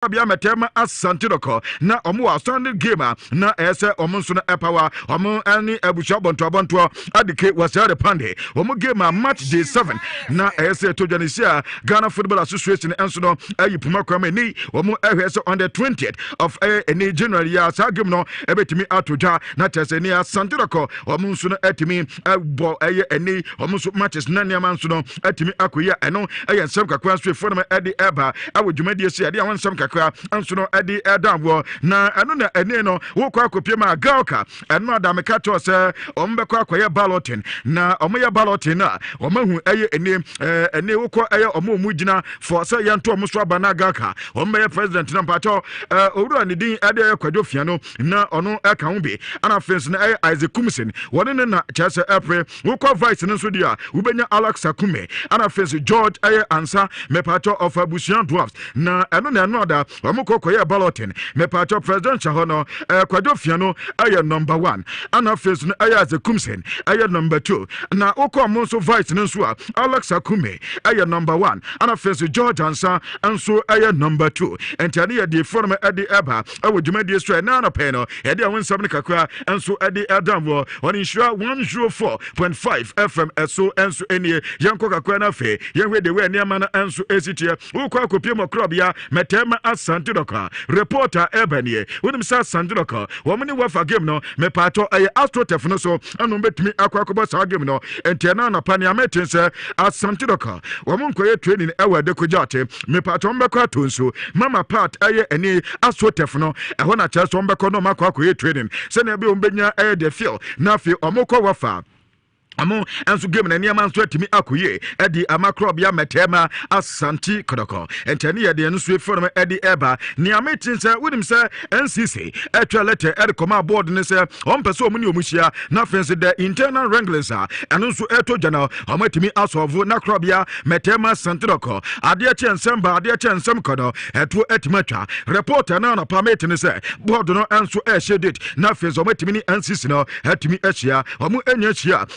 bia metema asantidoko na omo outstanding game na ese omo nso na epawa omo ani abusha bonto adike wasare pande omo game match day 7 na ese to Janisia Ghana Football Association enso no ayi puma kwama ni omo ehwese on the 20th of any January ya sa game no ebetimi atoja na tese ni asantidoko omo nso no etimi bo any omo nso matches na niam nso no etimi akoya eno ensem kakwa nso efo na edi eba awo dwumadi esi ade awon nsem kakra nso no edi edamwo na eno na ene no wo kwa kopie ma galka eno adameka to se ombekọ akoye balloting na omoye balloting na omahu ene wo kwa omo gina for say yanto omo so aba na galka omoye president na mpacho owura ne din ade kwadwo fia no na ono aka ho bi ana fence na Isaac Kumsen woni ne na chese April wo kwa vice nso dia ubenya Alex Akume ana fence George ansa mepacho of Abusian Dwarfs na eno da omokokoye balloting mepacho president chahono kwadwo fia no number 1 ana face no Isaac Kumsen number 2 na okomo so vice nso a Alex Akume number 1 ana face George ansa nso number 2 entane ye di form edi eba awodwumadi so na na pe no ye di awonsam ne kakra nso edi edamwo on Nhyira 104.5 FM eso enso enie yanko kakra na fe ye hwe de we niam na enso esitie ukwa akopie mo krobia metema asantidoko reporter ebanie wonim sa asantidoko wo mni wafa game no mepato astrotef no so anu betimi akwakobo sa game no entiana na pani ametense asantidoko wo munkoye training ewa de kujate mepato mbekwa tonso mama part eni astrotef no eho na cheso mbekọ no makwakoye training se na ebe ombenya de feel na fe omukọ wafa amo enso game na niam anso atimi akoye edi amakrobia metema asanti kodoko entani ye de enso eform edi eba niam etinse wonim se NCC etwa letter edi koma board ne se ompese omuni omuhia na fence the internal wranglers enso eto jana omatimi asovo na krobia metema santroko ade chensem kodo eto etimatwa reporter na permit ne se board no enso shedit na fence omatimi ni NCC no etimi ahia omu enya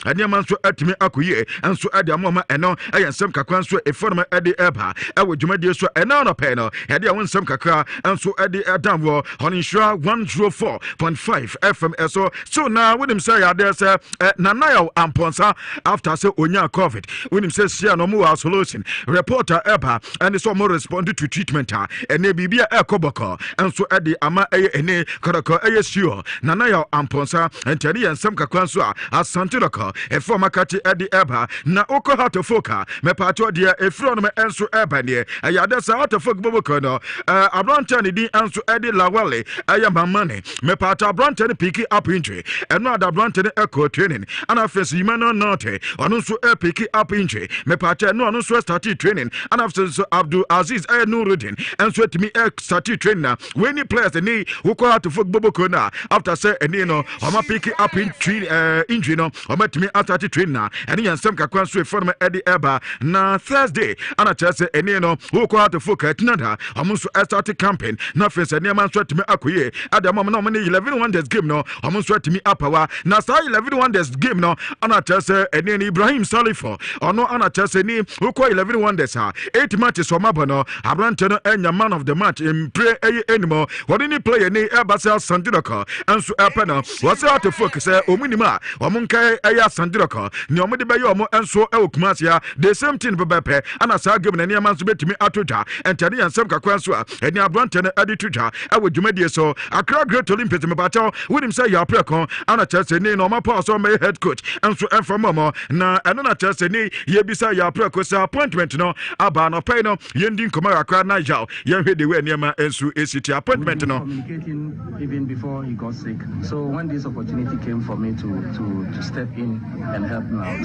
ahia manso atimi akoye enso ade amoma eno ensem kakra nso eforma ade eba ewo dwumadi so eno no pe no ade awon nsem kakra enso ade adamwo on Nhyira 104.5 FM eso so na wonim say ade say nanayo amponsa after say onya covid wonim say sia no mo solution reporter eba and so mo respond to treatment ene bibia ekoboko enso ade ama ene kodoko sure nanayo amponsa entani ensem kakra nso asantidoko former kati edi eba na oko hato foka mepato dia efro no enso eba ne ayade sa hato foka boboko no abranta ne di enso edi lawale ayamamane mepato abranta ne pick up injury eno ada abranta ne echo training ana face yimano note ono so pick up injury mepato no ono so start training ana face Abdul Aziz Nuruddin enso timi start training na when players ni oko hato foka boboko na after say eni no oma pick up injury no oma timi start training na eni yansem kakwa so eform edi eba na Thursday ana chese eni no woko hato foka tinada omunso start campaign na face eni man so timi akoye adamom na omni 11 wonders game no omunso timi apawa na sa 11 wonders game no ana chese eni Ibrahim Salifo ono ana chese ni woko 11 wonders 8 matches omaba no abrante no enya man of the match in play anymore what any player ni ebasa Sandroka enso epena wase hato foka se omunima omunkai Sandroka ni omode be yo mo enso okumasia the same thing bebepe ana sa game na niam anso betimi atoja entane yansem kakwa nso a eni abrante na adituja ewo dwumadie so Accra Great Olympics me bacho wonim say ya prekon ana chese ni no mapo so me head coach enso enfomomo na eno na chese ni ye bisa ya prekon sa appointment no aba no pay no yendi nkoma Accra na yaw ye hwe de we niam enso esiti appointment no communicating even before he got sick. So when this opportunity came for me to step in and help him out,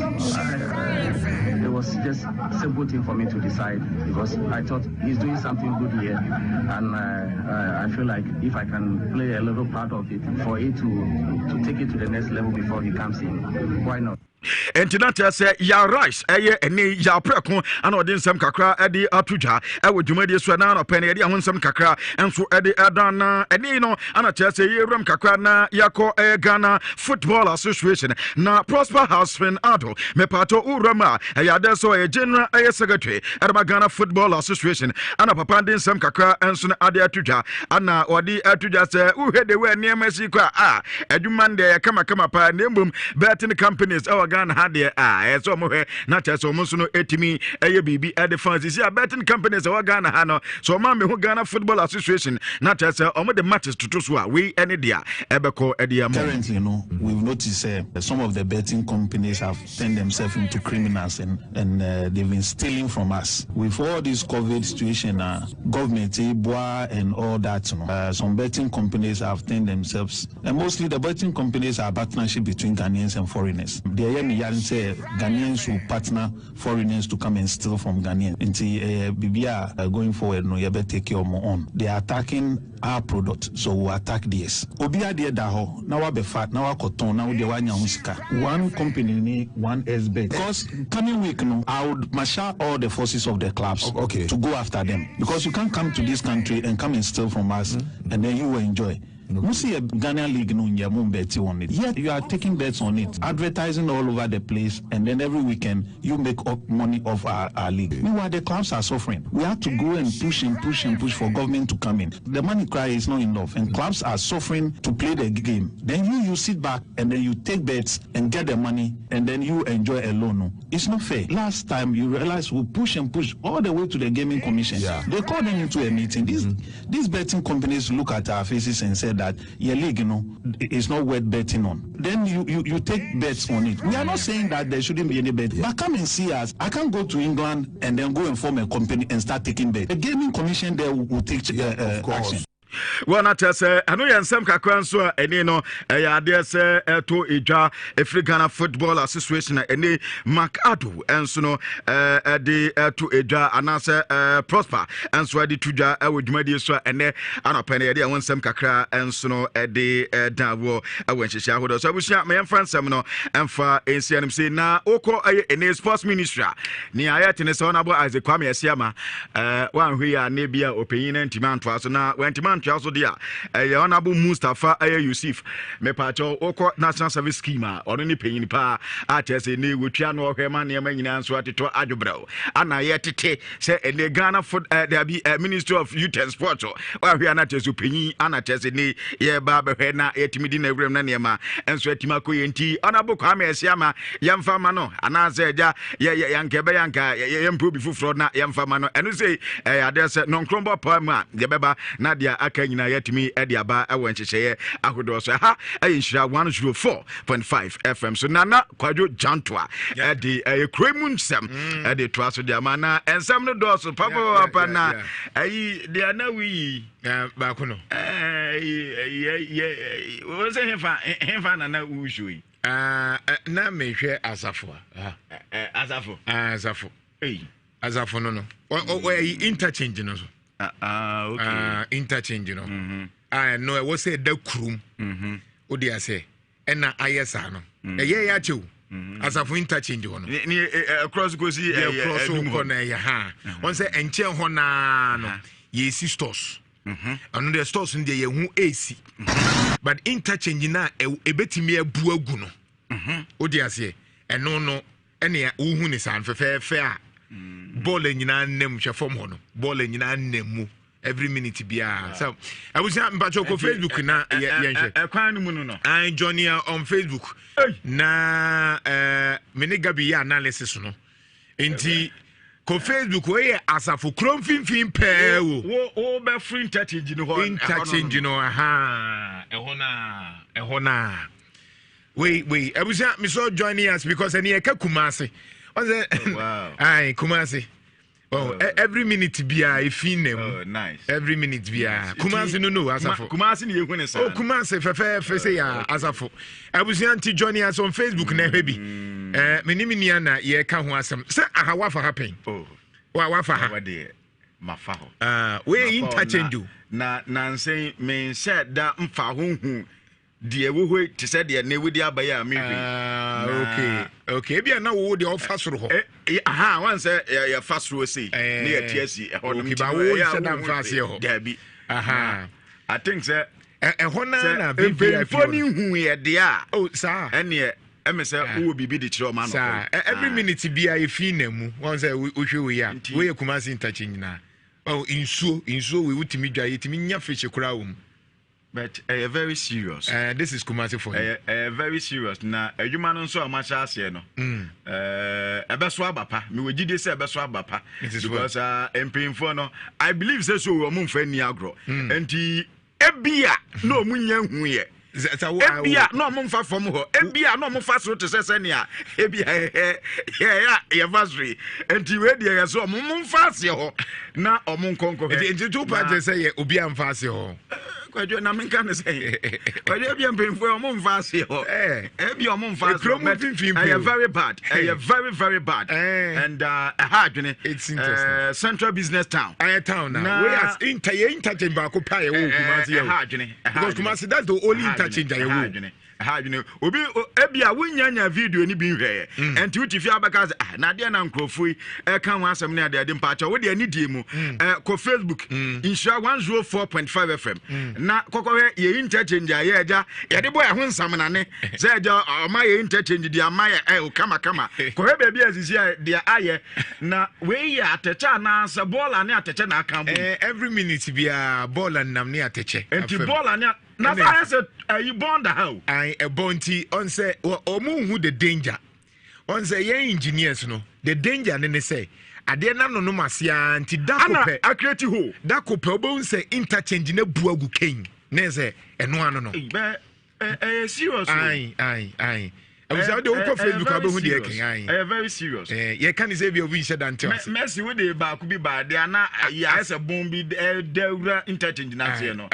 it was just a simple thing for me to decide because I thought he's doing something good here, and I feel like if I can play a little part of it for it to take it to the next level before he comes in, why not? enti na tell say ya rice ene ya preko ana odi nsem kakra edi atudwa ewo dwumadi so na no pen edi ho nsem kakra enso edi edan na eni no ana tell say yewram kakra na yakọ Ghana Football Association na Prosper Husband Ado me pato urama ya de so general secretary edema Ghana Football Association ana papa ndi nsem kakra enso na ade atudwa ana odi atudwa say uhede we niam si kwa adwuma nde kama pa na mbom betting companies our Ghana had so mo he na tell so mo so no etimi bibi defense see betting companies our Ghana ha no so ma me ho Ghana Football Association na tell say omo the matches to so we any dia ebeko currently we've noticed some of the betting companies have turned themselves into criminals and they've been stealing from us with all this COVID situation government and all that some betting companies have turned themselves and mostly the betting companies are partnership between Ghanaians and foreigners. They say Ghanaians will partner foreigners to come and steal from Ghanaians. Until going forward, no, you better take your own. They are attacking our product, so we attack this. Obia de daho, now we fat, now we cotton, now we want yahuska. One company, one SB. Because coming week, I would marshal all the forces of the clubs to go after them. Because you can't come to this country and come and steal from us, and then you will enjoy. You see a Ghana league bets on it. Yet you are taking bets on it, advertising all over the place, and then every weekend you make up money off our league. Meanwhile, the clubs are suffering. We have to go and push for government to come in. The money cry is not enough, and clubs are suffering to play the game. Then you sit back and then you take bets and get the money, and then you enjoy alone. It's not fair. Last time you realize we push all the way to the gaming commission. Yeah. They called them into a meeting. These betting companies look at our faces and said that your league, is not worth betting on. Then you take bets on it. We are not saying that there shouldn't be any bet, but come and see us. I can't go to England and then go and form a company and start taking bets. The gaming commission there will take action. Well, I say, I know you're some kakranso, and I dare say, to Ija, a Ghana Football Association, and Macado, and so no, to Ija, and answer Prosper, and so I did to Ja, I would media so, and then I penny idea one some kakra, and so no, a day down, I went to shareholders. So I wish my friend Semino, and for ACNMC now, Oko, in a sports ministry, near Ayatin, honorable as a Kwame Siama, one we are Nebia opinion and Timan Twas, now went to also dia honorable Mustafa Yusuf me pacho oko national service scheme or any paying pa atese ni wutwa no hwema ne manyina nso ateto adwobrew ana yetete say the Ghana food there be Ministry of Youth and Sport wa hwe ana teso penyi ana tese ni ye ba behwe na yetimidi na ewrem na nema enso atima koyenti honorable Kwame Esiama yemfa ma no ana se ja yankebe yanka yempro bi fufro na yemfa ma no eno say adese non krombo pa ma yebeba na dia nyina yatimi ediaba ewo nchecheye ahodo so ha Nhyira 104.5 FM so nana kwadwo jantoa edi Kuro Yi Mu Nsem edi to aso dia mana ensem no do so papa na ayi dia na wi ba ko no wo se hefa na ushui na mehwe asafo asafo asafo no o interchange no so okay. Interchange, I know I was say the crew. Odia say, and now I yes, no. Yeah, too. As a for interchange one. Across go see across corner, One say and chair hona, ye see stores. And the stores in the who AC. But interchange now a bit me a buaguno. Odia say, and no, any who is on for fair. Ball in name form hono. Ball in name every minute be so I was at Bachoko Facebook na I Johnny on Facebook na Menegabi analysis no inti ko Facebook we asafo krom finfin pe wo be free interchange no aha ehona we I was at me so joining us because any eka Kumasi. Wow. Aye, Kumasi. Oh, every minute be a finem. Oh, nice. Every minute be a Kumasi no asafo. Kumasi ni yehune sa. Oh, Kumasi fe say asafo. I was anti joining us on Facebook na hebi. Menimi ni na ye ka ho asem. Say ahawa for happen. Oh. Wa fa ha. Mafa ho. We interchange na say me said that mfa ho hu. deɛ wohoi te sɛ deɛ ne wodi abaya a mehwɛ okay bia na wo de ofa soro ho aha wan sɛ yɛ fa soro sei ne yɛ tiasi ɛhɔ nom ba wo hyɛ da mfa ase ho dabi aha I think sɛ ɛhɔ na mpanyinfoɔ ne hu yɛ deɛ a saa ɛneɛ ɛmɛ sɛ wowɔ biribi de kyerɛ ɔma no every minute bia yɛfi na mu wɔn sɛ wohwɛ wei a woyɛ Kumasi ntakye nyinaa nsuo wei wotumi dwa yɛtumi nya fish koraa wɔ mu. But very serious. This is Kumasi for you. Very serious. Na adwuma no nso a macha ase no. Ebeso abapa. Me wogide say ebeso abapa because empinfo no I believe say so wo mo mfa ni agro. Enti ebia na omunya hu ye. Ebia na omo mfa fom ho. Ebia na omo fa so te se nea. Ebia ya vasri. Enti we de ye so omo mfa ase ho na omo nkonko. Enti two parties say obi amfa ase ho. Kwajo na menka ne say kwajo bia mpemfo o mo mfa ase ho bi o mo mfa ase very bad very bad and adwene it's interesting central business town town now we as interchange ba ko pa ye wo Kumasi adwene because Kumasi that's the only interchange ye wo adwene obi ebia wunyanya video ni bi hwɛ enti utifi abaka na de na nkrofo yi ka ho asɛm ne ade mpa cha wo de ani die mu ko Facebook Nhyira 104.5 FM na kokɔhwɛ ye interchange aye agya ye de boy ho nsam na ne sɛ agya ama ye interchange di ama ye kama kɔhwɛ baabi asisi de aye na we ye atecha na sɛ ball ne atecha na aka every minute bia ball and nam ne atecha enti ball ne na fa say you born the how a bounty on say omu the danger on say ye engineers no the danger ne say ade na no no masia anti dakope akreti ho dakope obo say interchange na buagu ken na say eno ano no serious ai I was out there on Facebook about the king. Very serious. You can't say we should until Messi with the back could be bad. They are not as a bomb the interchange na say no.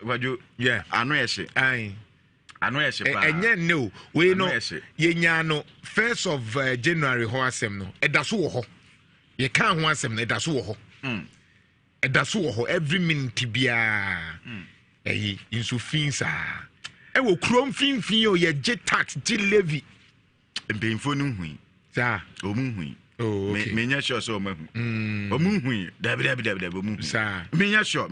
What you I know she. I know she. And no, we know ye no 1st of January ho asem no. E da so wo ho. Ye kan ho asem no e da so wo ho. E da so wo ho every minute bia. Insu finsa. Ewo krom finfin o ye je tax je levy mpemfo no hui sa omu hui me nya sure so omu hui dabi omu sa me nya sure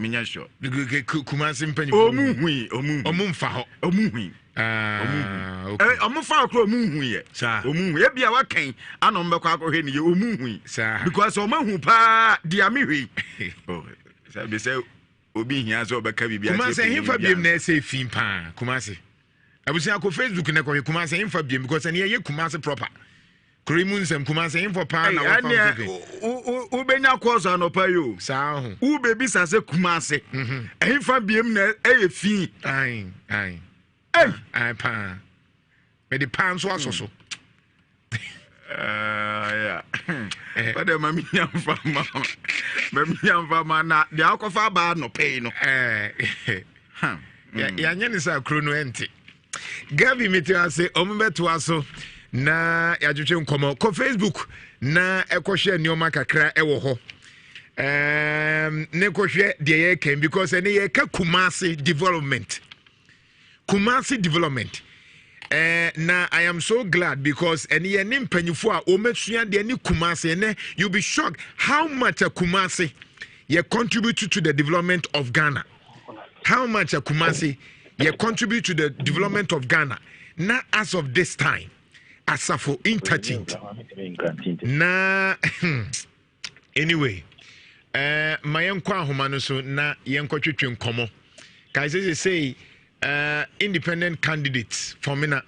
Kumasi mpanyi omu hui omu mfa ho omu hui okay omu fa akro omu hui ye sa omu hui e bia wakan ano mbekọ akọhwe ne ye omu hui sa because omu hu pa dia me hui oh sa be say obi hia so obeka bibia Kumasi himfa biem na say fin pa Kumasi abusia ko Facebook na ko Kumasi himfa biem because na ye Kumasi proper Kuro Yi Mu Nsem Kumasi himfa pa na wa fam u benya course anopa yo sa ho u bebi sa se Kumasi himfa biem na eye fin ai pa me de pan so asoso yeah. But the mami nyamfa na de akofa ba no pay no ya nyane sa kro no enti Gabi meti ase ombeto aso na ya twetwe nkomo ko Facebook na ekohwe nioma kakra ewo ho ne kohwe de ye ken because ene ye ka Kumasi development na I am so glad because any mpanyifo a omesua de ani Kumasi ene you be shocked how much a Kumasi ye contribute to the development of Ghana. How much a Kumasi ye contribute to the development of Ghana. Now as of this time asafo interchange na anyway mayenko ahoma no so na yenkotwetwe nkomo kai say independent candidates for Mina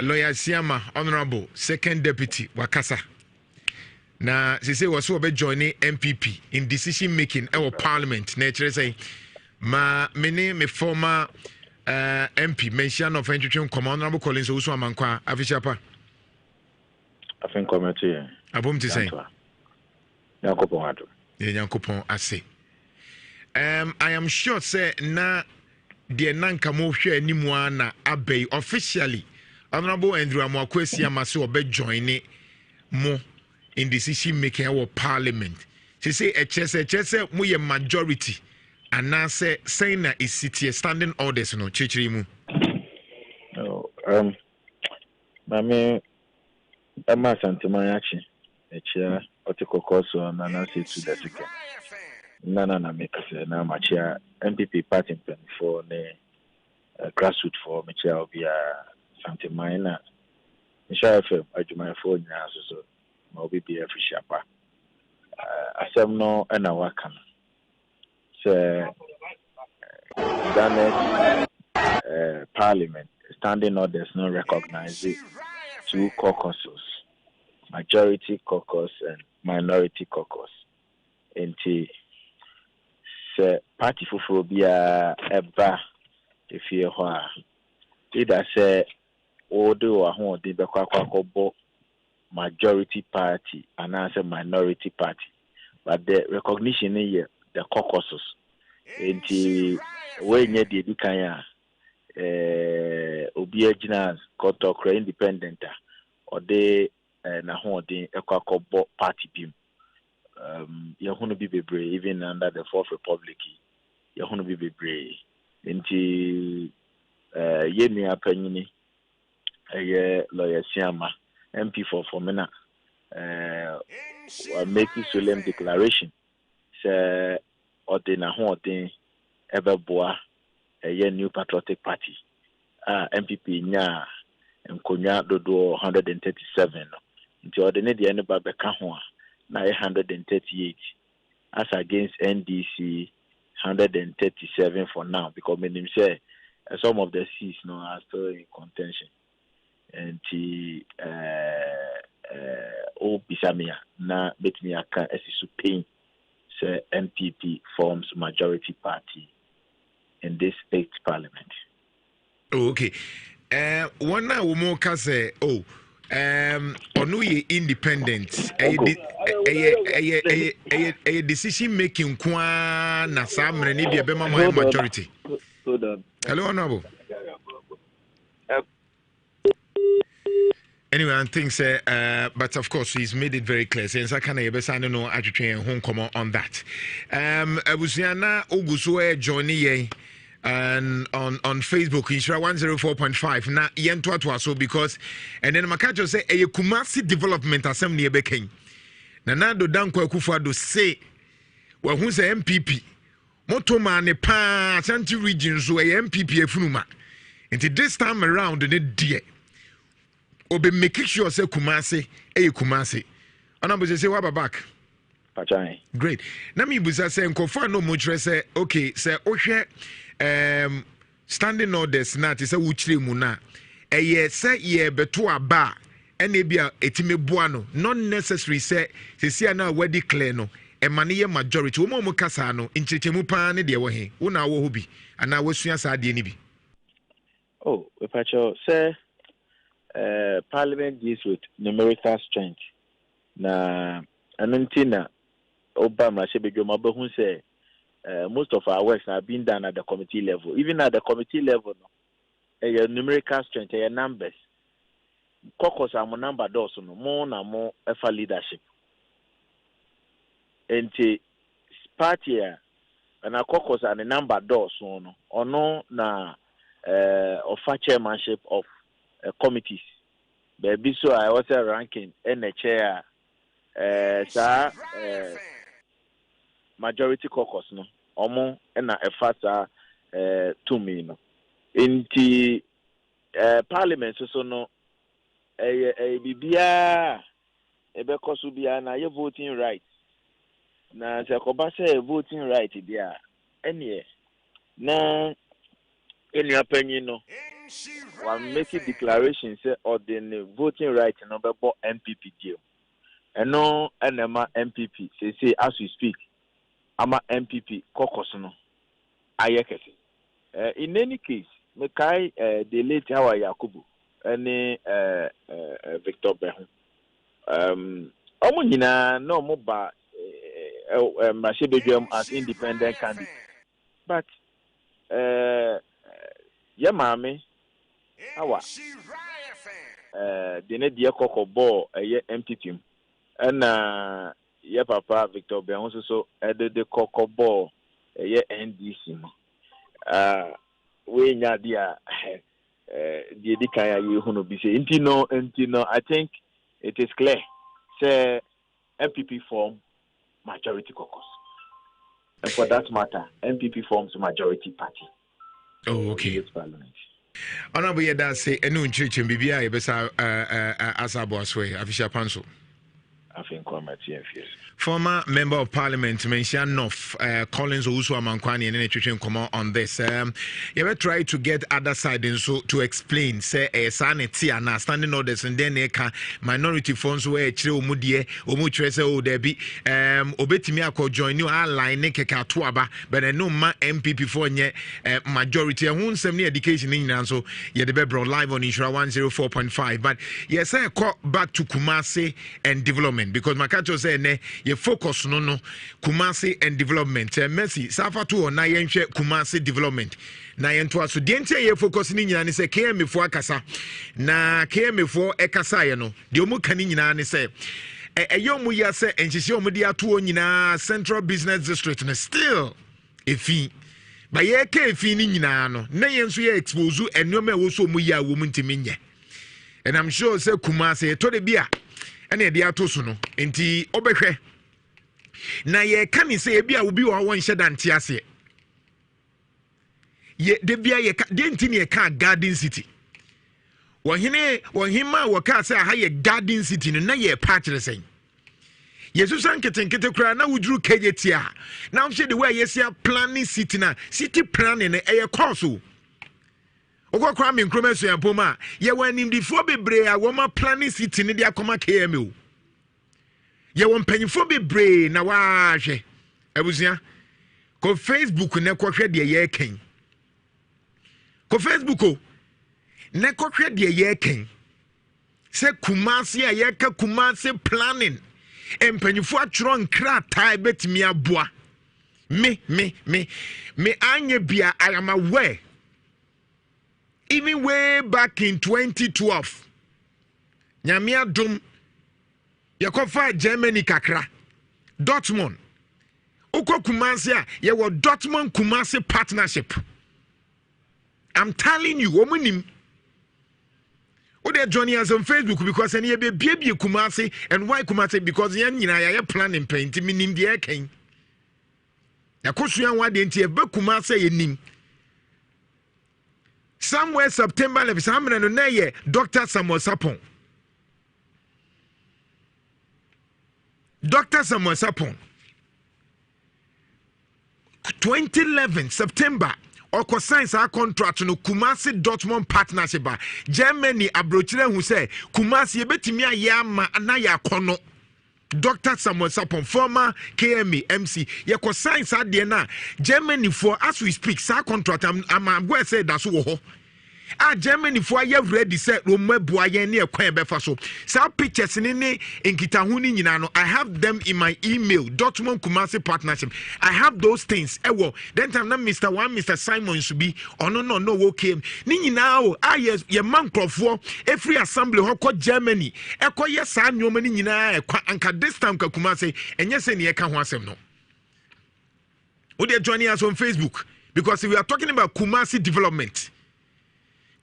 Lawyer Siama Honorable Second Deputy Wakasa na say was obe joining MPP in decision making our parliament nature say ma me former MP mention of entry Honorable Collins Osu Amankwa afishapa afin committee abom ti say Yankopon ado Yankopon ase I am sure say na the nanka mo hwe animu na abey officially Honorable Andrew Amakwesi amase obe join mo in decision making our parliament. She say a chese mo ye majority anaasɛ sɛn na ɛsitie standing orders no kyerɛkyerɛ mu. Mame Emma Santimayachi, Echia, Otikokoso, Nana to the second. Nana make us now Machia MPP party for the grassroots for Michel via Santimana. Michel, I do my phone now, so Moby be a fish up. Asem no and a wakan. So, Parliament standing orders not recognize it. Two caucuses, majority caucus and minority caucus. And the party for Bia Eba, if you are either say, Odo or who did the majority party and answer minority party. But the recognition here, the caucuses. And when you did Kanya. Obi Aginas got to independent or they na ho de ekwakobo party bim you want to be brave even under the Fourth Republic you want to be brave nti ye nua panyini lawyer Siama MP for Mena make solemn declaration say or de na ho de ebeboa a new patriotic party. MPP nya nkonya dodo 137 nti ordinary the ne ba beka ho na 138 as against NDC 137 for now because meaning say some of the seats no are still in contention and bisamia na betimi aka asisu pain say MPP forms majority party in this state parliament. Oh, okay. One now we more can say, onu ye independent. A decision making kwa na samre ni bi ebema my majority. Hold on. Hello, honorable. Anyway, I think but of course he's made it very clear. Since I can't ever say no, I train home comment on that. Abusiana Oguso Johnny and on Facebook Nhyira 104.5 na yentwa so because and then Makajo say a Kumasi development assembly ebeken. Na do danko akufado say we hu say MPP motoma ne pa Ashanti region so MPP efunuma. Until this time around the dear obe make sure say Kumasi Kumasi. Honorable say what back. Great. Na me busa say nkofo no mo kire say okay say ohwe standing orders na te say wo kire mu na say ye beto aba ene bia etime boa no not necessary say se na we declare no e mane ye majority wo mo kasa no nchechemu pa ne de wo he wo na wo ho bi ana wasua sa de ni bi. Oh, we pacho say Parliament deals with numerical strength. Na anuntina Obama Shebejoma say most of our works are being done at the committee level. Even at the committee level, no, numerical strength, numbers. Caucus are more number doors, no more and more effort leadership. And the party and a caucus are the number doors, or no na offer chairmanship of committees. Baby, so I was ranking in the chair. Sir, majority caucus no omo na efata to me no in the parliament so no bibia ebekoso bia na ye voting right na se koba say voting right dia ene na enu apanyi no one make a declaration say or the voting right no be MPP deal. And no enema MPP say as we speak ama MPP caucus no ayekese in any case me kai the late Hawa Yakubu any Victor Behu omo nyina no mo ba Mashebedwam as independent candidate but ya mame Hawa the ne dia kokobo MPP and your papa Victor Behu so the cocoa ball NDC we nya dia the dikaya you who be say intino I think it is clear say MPP form majority caucus, and for that matter MPP forms majority party. Oh, okay. Honorable Yeda say enu nchirichim bibia yebesa asabo aswe official council. I think committee and Former Member of Parliament mentioned North Collins Owusu Amankwani and any comment on this. You ever try to get other side and so to explain say sanity and standing orders and then minority funds where chiro mudie omutre say oh there be obetimi akọ join new line ne keka toaba but no ma MPP for nye majority and nsem ne education nyina so ye de be live on Nhyira 104.5 but yes I call back to Kumasi and development because Makacho say ne ye focus no Kumasi and development Messi Safatu na yenhwe Kumasi development na yento aso de ntia ye focus ni nyina ne se KM fo akasa na KM fo ekasa ye no de omu kan nyina ne se eyomu ya se enhihye omu de ato nyina Central Business District na still efi ba ye ka efi ni nyina no na yenso ye expose enoma wo so mu ya wo mu ntimi nye and I'm sure say Kumasi to de bia ene de ato so no enti obehwe na ye kan say bia obi wo won hyeda nte ase ye de bia ye de ntini ye ka garden city wohima wo ka say ha ye garden city no na ye patire sen yesu san ketenkete kura na wuduru kejetia na am the way yesia planning city na city planning e ye course o okokra me nkromeso yampoma ye wanimdifo bebre a wo ma planning city ne dia koma KMO ye won panyifo bebre na waahwe abusua ko Facebook ne kohwe de ye ken ko Facebook o ne kohwe de ye ken se Kumasi a ye ka Kumasi planning empanyifo atro nkra tai betimi aboa me anye bia I am aware even way back in 2012 nyamia dum yakofa Germany kakra Dortmund uko Kumasi a ye wo Dortmund Kumasi partnership. I'm telling you omunim o de join us on Facebook because any be Kumasi and why Kumasi because yan nyina ya planning paint minim de eken yakosu yan wa de ntie be Kumasi ye nim somewhere September 11 no na Dr. Samuel Sapon 2011 September oko signs our contract no Kumasi Dortmund partnership Germany abrochire hu say Kumasi ebetimi ayama na yakono Dr. Samuel Sapon, former KME MC, yeko signs at the na Germany for as we speak, sa contract. I'm going to say that's what. Germany for you ready set room boye near Befaso. Sa pictures in Kitahuni Ninano. I have them in my email. Dortmund Kumasi partnership. I have those things. Then time na Mr. Mr. Simon should be no okay. Nini now yes ye man for every assembly hoko Germany. Eko yes I no many nina anka this time Kumasi and yes any eka ho asem no. Would joining us on Facebook because we are talking about Kumasi development.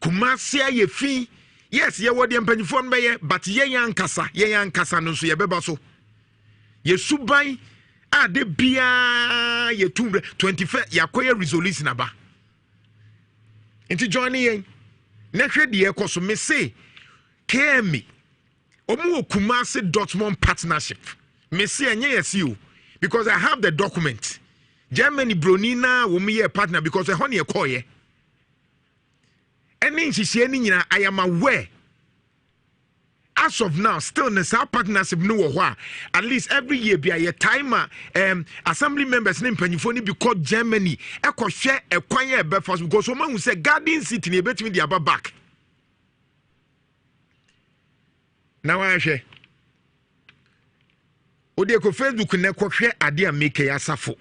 Kumasi ye fi yes ye wodi empanyifo nbeye but ye yankasa no so ye beba so ye suban a de bia ye 25 yakoye resolution aba enti join ye na hwe de ekoso me say KME omu Kumasi Dortmund partnership me say enye yesi o because I have the document Germany bronina wo me ye partner because e ho ne ekoye any I am aware as of now still in the partnership no at least every year be a timer assembly members name penifoni because Germany eko share a kwanya be first because someone who say garden city ne betimi the aba back now I share ode ko Facebook ne ko hwe ade a make ya safo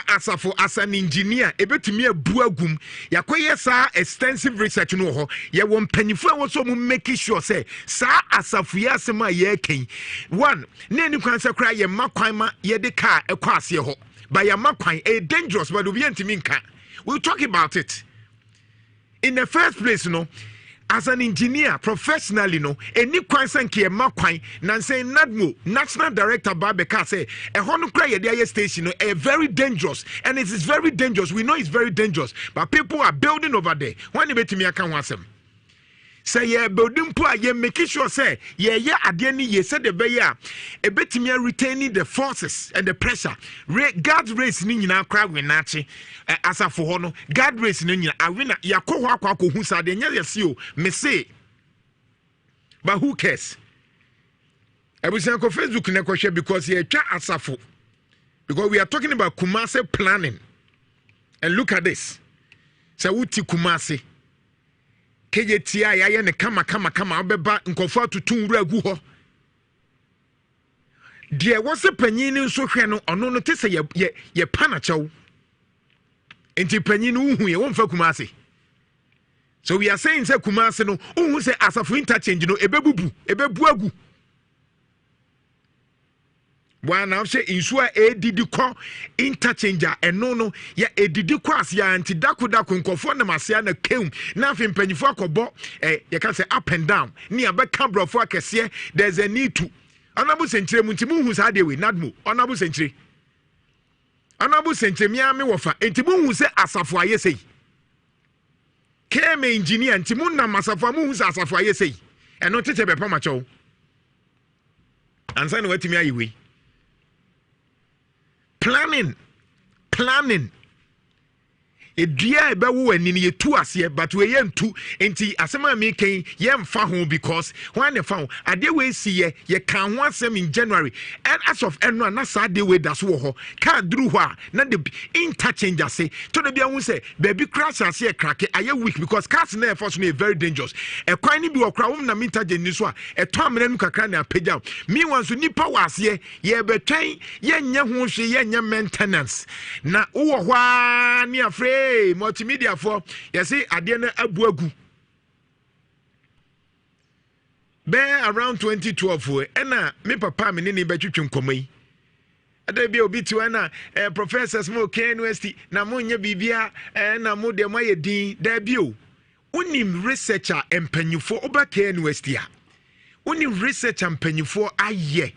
asafo as an engineer ebetumi abu agum yakoye sa extensive research no ho ye won panifo a so mu make sure say sa asafo ya asema ye ken one na ni kwan se kra ye makwan ma ye de car ekwa ase ho by a makwan a dangerous but we nka. We'll talk about it. In the first place, as an engineer professionally, any kwansan ki makwan nan say NADMO national director Babeka say a honu cry the station a very dangerous, and it is very dangerous. We know it's very dangerous, but people are building over there. When you bet me aka wasem say yeah building po ye making sure say yeah ade ni ye said the be ya e betimi retaining the forces and the pressure guard race ni nyina kra we na chi asafo ho no guard race ni nyina awina yakọ ho akọ hu sa de nya yesi o me say but who cares ebusan ko Facebook na ko hwe because ye twa asafo because we are talking about Kumasi planning, and look at this say wuti Kumasi KJTI ya ne kama obeba nkofo tutun wura gu ho de wo se panyin nso hwe no ono no te se ye panachew enti panyin no hu ye wo mfa Kumasi. So we are saying say Kumasi no hu se asafo interchange no ebebu agu wana obse insua edidi ko interchanger eno no ya edidi ko asia anti dako nkofo na masia na keum na afi mpanyifo akobo ya can say up and down ni abeka brofo akese there's a need to onabu senchire muntimu hu sa de we NADMO onabu senchire mi ame wofa entimu hu se asafo ayesei keme engineer entimu na masafo mu hu se asafo ayesei eno tete be pama chow ansa na watimi ayiwe planning edua ebewo ani ne yetu ase but we yentu enti asema me kan yemfa ho because when the found ade we see ye kan ho asem in January and as of eno na sa ade we da so ho ka duru ho a na the interchange ase to the bia hu say baby crash ase e crack aye weak because cars na force no very dangerous e kwan ni bi okra wo na interchange ni so a e to amena nu kakra na apagya me wan so nipa wase ye betwan ye nya ho hwe ye nya maintenance na wo ho a ni afre multimedia for you see ade na abuagu be around 2012 ena me papa me ni betwetwe nkomai ada bi obi ti wana professors mo University na mo nya bibia na mo de moye din da bi o unim researcher empanyufo oba University a unim researcher empanyufo aye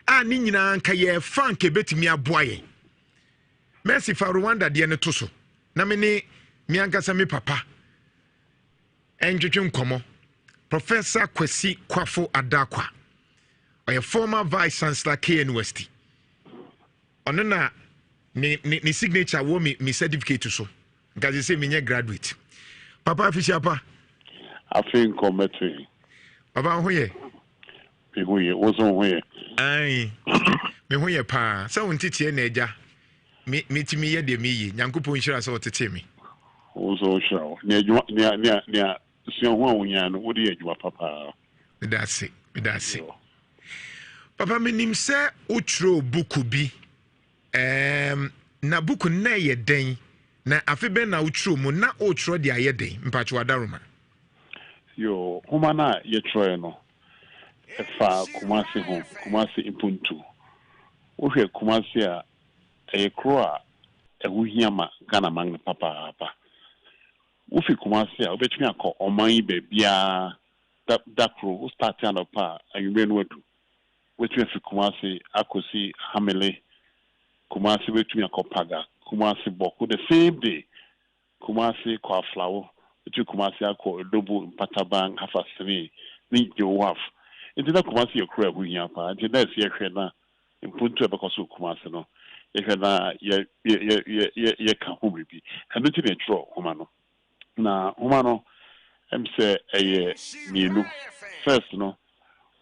a ni nyina nka ye fan ke betimi aboaye Mercy fa Rwanda de ne to so na me ankasa me papa enjwetwe nkomo Professor Kwesi Kwafo Adakwa a former vice chancellor University ono na ni signature wo me certificate so nkaze say me graduate papa official pa afin committee papa hoye me hoye wozo hoye ai me hoye pa sa wontitie na eja me ye de me yi nyankopon hira so tete me wozo shawo ne adwuma ne sio ho awunya no wodi adwuma papa that's it papa me nim se utro buku bi na buku na ye den na afebe na utro mu na utro de aye den mpacho adaroma yo homa na ye troe no efa Kumasi impuntu wo hwe Kumasi a kro a ehuhiama Ghana man papa wo fi Kumasi a obetumi akọ oman yi be bia da kro start and up ayumbe no adu wetumi fi Kumasi akosi Hamele Kumasi wetumi akọ Paga Kumasi Boku the same day Kumasi kwa Flower wetumi Kumasi akọ Edobu Mpatabang Hafasini ni Jowaf into that Kumasi ekro ehuhiama into that ye hwe na impuntu ebekoso Kumasi no na ye ka ho bibi eno ti na tro homa no em say eye mienu first no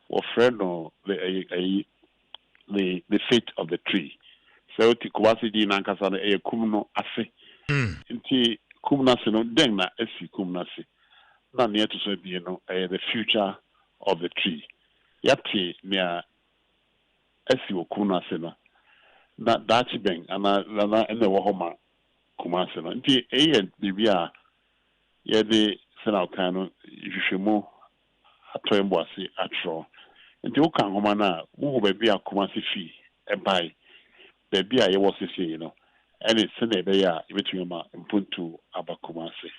or friend no the fate of the tree so ti Kumasi di na nkasa no eye kum no ase nti kum na se no den na asi kum na se na ne to so bi no the future of the tree yati ne asi wo kum na se no na dachi ben ana ene wo homa Kumasi no nti bibia ye de sena kanu hwehwemu atoyembo ase atro nti wo kan homa na wo ba bia Kumasi fi ebai baby I was say, you know, and it's in a day between my Mpuntu Abakumasi.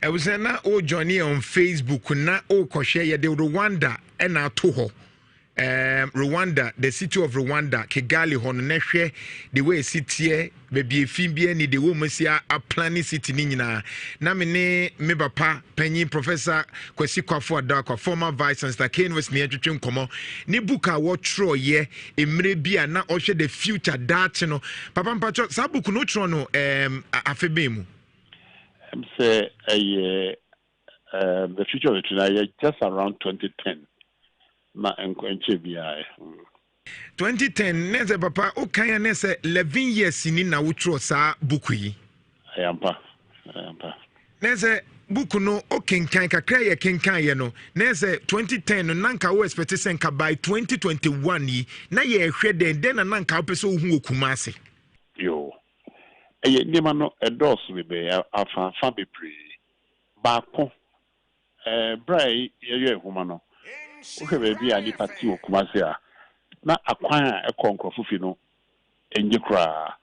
I was na o journey on Facebook na o ko share the Rwanda and na to ho. Rwanda, the city of Rwanda, Kigali, Honeshwe, the way city, baby, Fimbia, ni the woman see a planning city nina. Namine, Mebapa, Penny, Professor Kwesi Kwafo Adakwa, former vice chancellor, Kane was near to Komo, Nibuka, what true ye, Imrebia, na oshe the future that, you know, Papa Pacho, Sabuku no trono, Afebemu. Say, the future of the Trinidad just around 2010. Na enkwenche biae 2010 neze papa o kan na se 11 years ni na wotro sa buku yi ayampa neze buku no o kenkan kakra ye kenkan ye no neze 2010 no nanka wo expect senka by 2021 yi na ye hwe den na nanka wo pese ohu okuma ase yo niema no endorse we be afa bebre ba ko brai ye huma no okay baby ani party okumase a na akwan a ekonkrofo no enye kra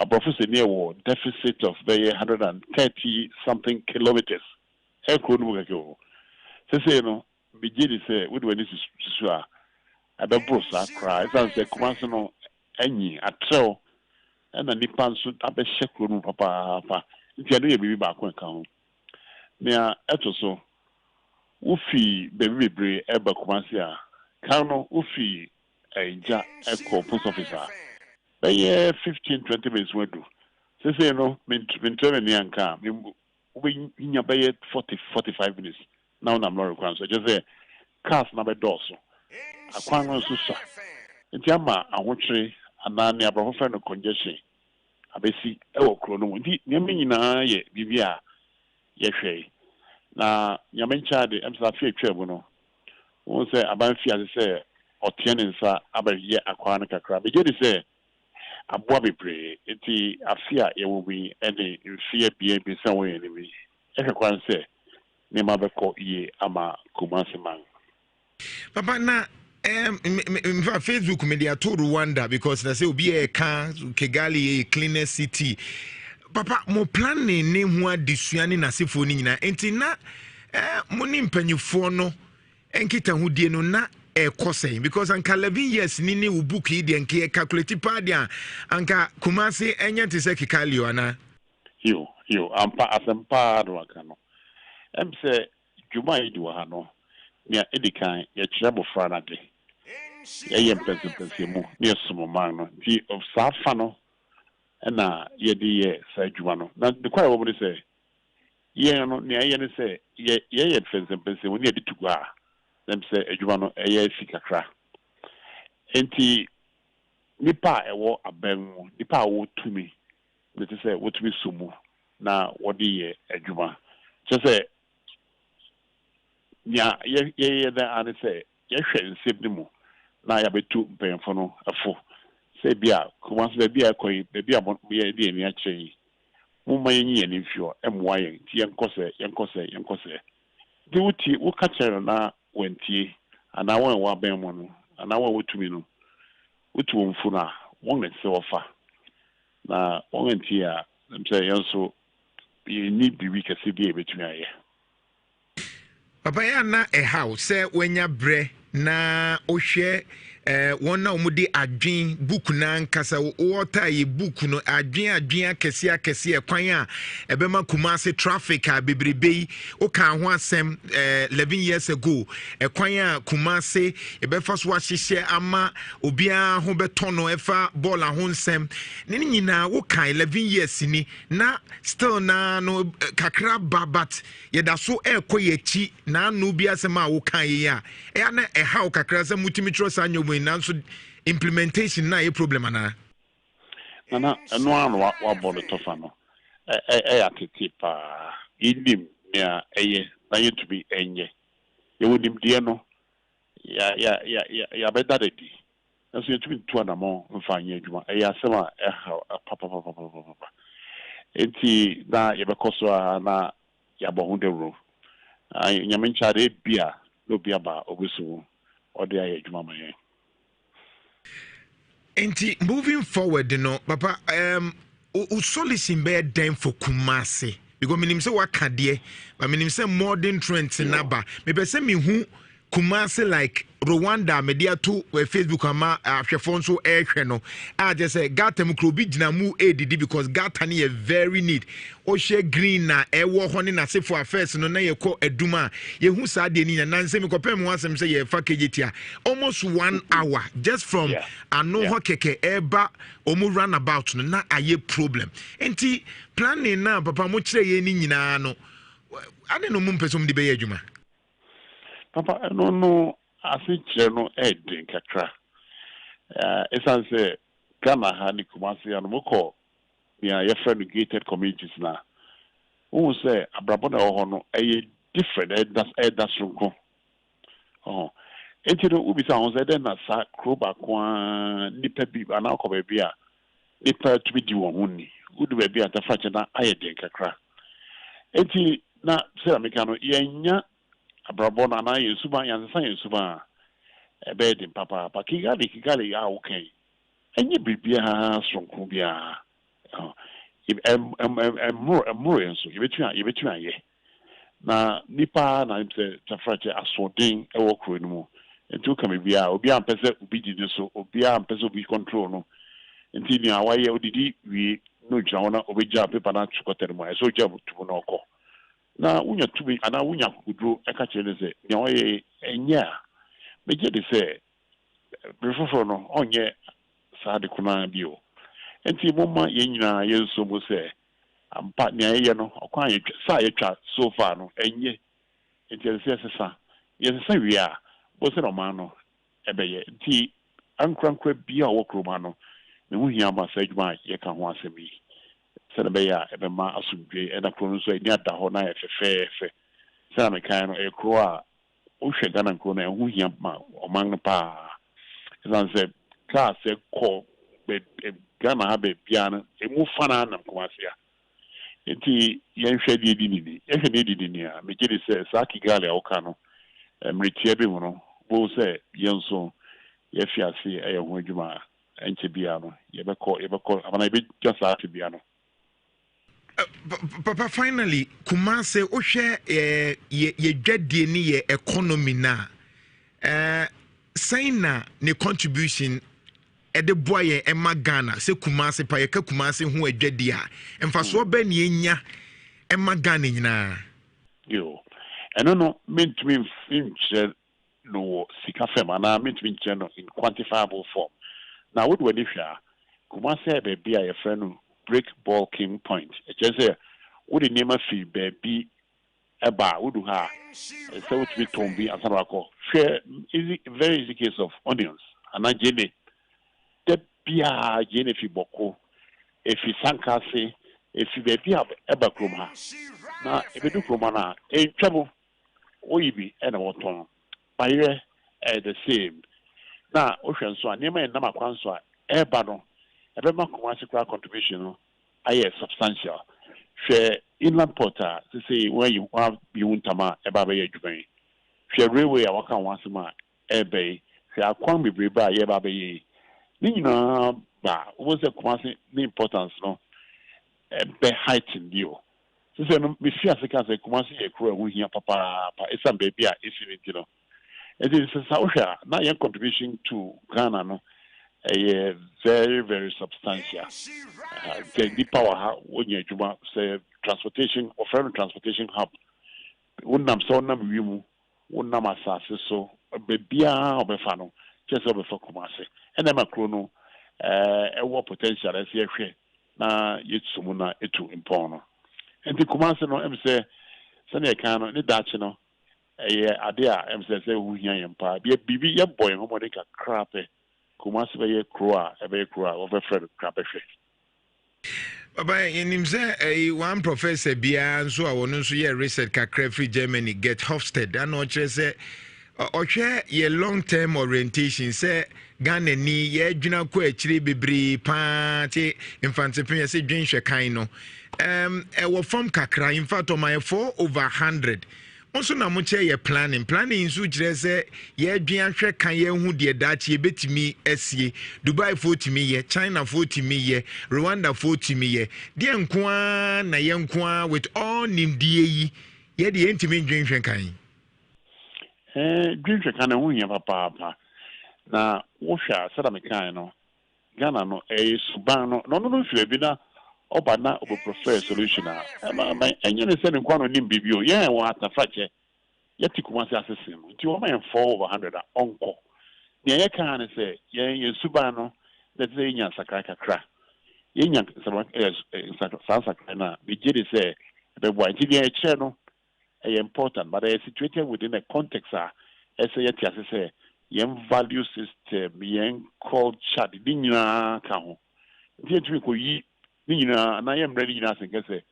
abrofo se ne wo deficit of 130 something kilometers ekro no gake o se no bigidi se we do ani susu a abebro sa kra isa se kumase no enyi atrew na nipa nso abehye kro no papa nti ado ye bibi ba akwan kan ho na etoso ufi baby bre eba kumasi a kano ufi eja eko post officer be 15-20 minutes wedu say no mintreme ni anka we nya be 40-45 minutes now na mlori kwan so just say cars na be doso akwan no so so nti ama ahotwe anani abrahofo no congestion abesi ewo kro no nti nyame nyina ye bibia ye hwe na nyamencha de emsa fie twebo no won say abanfia say otiene nsa abaye akwa na kakra be gedi say aboa bebre enti afia ye wo bi ene mfie bia bi say wo ye ni bi ekakwa say ne ma be ko ye ama kumase man papa na Facebook media to Rwanda because they say obi e kan Kigali a cleaner city. Papa mo plan ne ho adesuane na sefo ni nyina enti na mo ni mpanyifo no enkita hudie no na ekosei because anka 11 years ni ne book yi de nke calculate pa dia anka kumase enya te se Kigali ana yo ampa asempa do aka no em se djuma yi do ha no nia edikan ye kire bofra na de ye mpese mu ne somo man no ti of safa no na ye di ye sa djuma no na de kwa wo mo se ye no ne ye ne se ye mpese mu ne di tugwa dem se djuma no ye sikakra enti nipa ewo aben nipa wo tumi ne te se wo tumi sumu na wodi ye djuma je se nya ye da ane se ye hwe nsem ni mu na ya betu mpemfo no afo se bia kuma se bia koyi bia mo ye di eni akyei mo ma yen ye ni fio emwa yen ti yenkose di wuti wo ka chere na wentie ana won wa ben mo no ana won wotumi no wutu mfu na won ne se ofa na won entie a mse yenso ye ni bibi kase bia betumi aye papa ya na house say wenya bre na ohwe wona omudi adwen book na nkasa wota ye book no adwen akese kwan a ebema kumase traffic a bebrebe o kan ho asem 11 years ago kwan a kumase ebefa so ahyehyɛ ama obia ho betono efa ball ho nsem ne nyina wo kan 11 years ni na still na no kakra babat yeda so ekoye chi na no bia asem a wo kan ye a na how kakra se mutimitro sanyo nanso implementation na ye problem ana no wa bolo tofa no atete pa indim ya na ye to be enye ye wodim de no ya beda de di na so ye to be tu anamo mfa anya adwuma asema papa enti na ye bekoso na ya bo hu de ro nyamencha de bia no bia ba obusu ode aye adwuma man Enti moving forward, Papa, solution be then for Kumasi. Because minim say waka de, but minim say modern trends in Naba. Maybe say me who Kumasi like Rwanda media to Facebook ama phone so air no. I just say gata mu kro bi gina mu ADD because gata ni a very need. O share green na e wo ho ni na se for affairs no na ye ko aduma. Ye hu sa de ni na nse me kopem ho asem say ye fa kejetia. Almost 1 hour just from ano ho keke eba omu run about no na aye problem. Enti planning na papa mo kire ye ni nyina no. Ade no mu mpesom de be ye aduma. Papa, no, I think no heading kakra. As I say, Ghana had Kumasi and Moko, your friend gated communities now. Who say Abrabona or a different that's runko. Oh, and you know, Ubisa on the then as a crowbar quan, nipper be an alcohol beer, nipper to be due on would be at the fraction I did kakra. And he now, Sarah Mecano, yenya. Abrabona na Yusuba and Science Suba a bed in Papa, but Kigali are okay. And you be strong Kubia. If more so you between ye. Na Nipa na Tafracha assorting a walk with no. And two come be a Pesa obedience or be a Pesa be control no. Until now, why did we no Jana or we jump paper not to cut them. I so job to no call. Na unya tubi ana unya kudro eka chele se nyawe enya meje de se before no onye sa de kuna bio enti moma yenyina yenso mo se ampa nya ye no okwan ye sa ye twa so far no enye enti se sesa ye sesa wi a bo se no ma no ebeye enti ankrankra bia wo kroma no me hu hia ma sa adwuma ye ka ho asemi Senabeya, Ebema Asubri, and a Cronus, near Dahona, Fefe, Sanamecano, a Croa, Ocean Ghana Crone, and who yamma, or Mangapa. As I said, class a call, but Ghana have a piano, a more fun and Quasia. And he, young shady dinny, if he needed in here, Mikiri says, Saki Gali Ocano, and Richiabimuno, both say, young son, if you see a Wajuma, and Chibiano, you ever call, and I be just out to Biano. Papa, finally, Kumase, Oshe, ye dreadie ni ye economy na. Saying na ne contribution at the boy Emma Ghana, se Kumase, Payaka Kumase, who a dreadia, and for so ben yenya Emma Ghana na. Yo, and no, meant to be finch no Sikafem, and I meant to be in quantifiable form. Now, what would if ya Kumase be a friend? Break ball king point. Just say, would the name of fee be a bar? Would ha? So to be tombi and Sarako. Share easy, very easy case of onions. And I jenny. The Pia Jenny Boko. If you sankase, if you be a bakroma. Now, if you do cromana, a trouble, Oibi and a water. By the same. Now, Ocean Swan, Nema and Namakwanswa, air baron. Every contribution is substantial. Share inland porter to say where you have Yuntama, a baby jubilee. Share railway, I walk on once a month, a bay, share quam be by a baby. Nina, was a quasi importance, no, a be heightened you. So, Miss Africa, a quasi a crew, we hear papa, it's some baby, it's you know. It is a Sausha, not your contribution to Ghana, no. A very, very substantial. The power when you say transportation or foreign transportation hub. Wouldn't so nam you wouldn't assassin so a baby or befano just over for Kumasi. And then a chrono a war potential as you say. Now it's sumuna etu impono. And the Kumasi no say Sunday can the Dutch no a idea say who here empire be a baby your boy homonica crap. Kumasi be Croa, of a friend crabfish. Baba, in him say one professor Bia, so I want to see a research free Germany get Hofstede. I know say or share ye long term orientation say Ghana ni ye juna ko echiri bibri party infantipin say dwen hwe kan no. E wo form kakra in fact on my 4/100 also na mo che ye planning nso kire se ye dwan hwe kan ye hu de dachi ye betimi asie Dubai fo timi ye China fo timi ye Rwanda fo timi ye de nkoa na ye nkoa with all nimdie yi ye de entimi dwenhwe kan dwenhwe kan hu nya papa na wo hwa sada me kan no Ghana no suban no feel bi na oba na obo prefer solution enye ne se ne kwa no nim bibio ye wa atafache yeti kuma se asese mu nti wo ma 4/100 onko ne ye kan ne se ye suban no let's say nya sakra kakra ye nya sakra na be gidi se be boy nti ye che no important but they situated within a context say yeti asese yen value system yen culture di nyina ka ho nti etumi ko yi ni nyina na yem ready nyina sen kese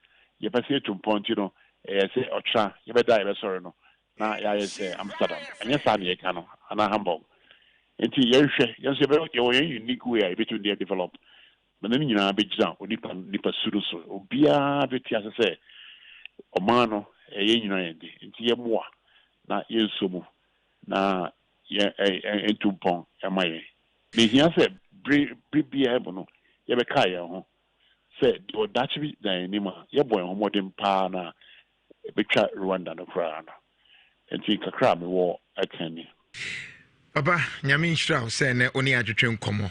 ye pese tumponti no say otra ye be die be sorry no na ya say Amsterdam anya sa ne ka no ana Hamburg nti ye hwe ye se be ye unique way between they develop but ni nyina be gina onipa suru so obia be ti asese o man no ye nyina ye nti ye moa na ye nsomu na entupon amaye the here say be able no ye be kai ho say do that be dan ni ma ye boy ho modern pa na be twa Rwanda no kra no enti kakra me wo akani Papa nyame nhyira say na oni adwetwe nkomo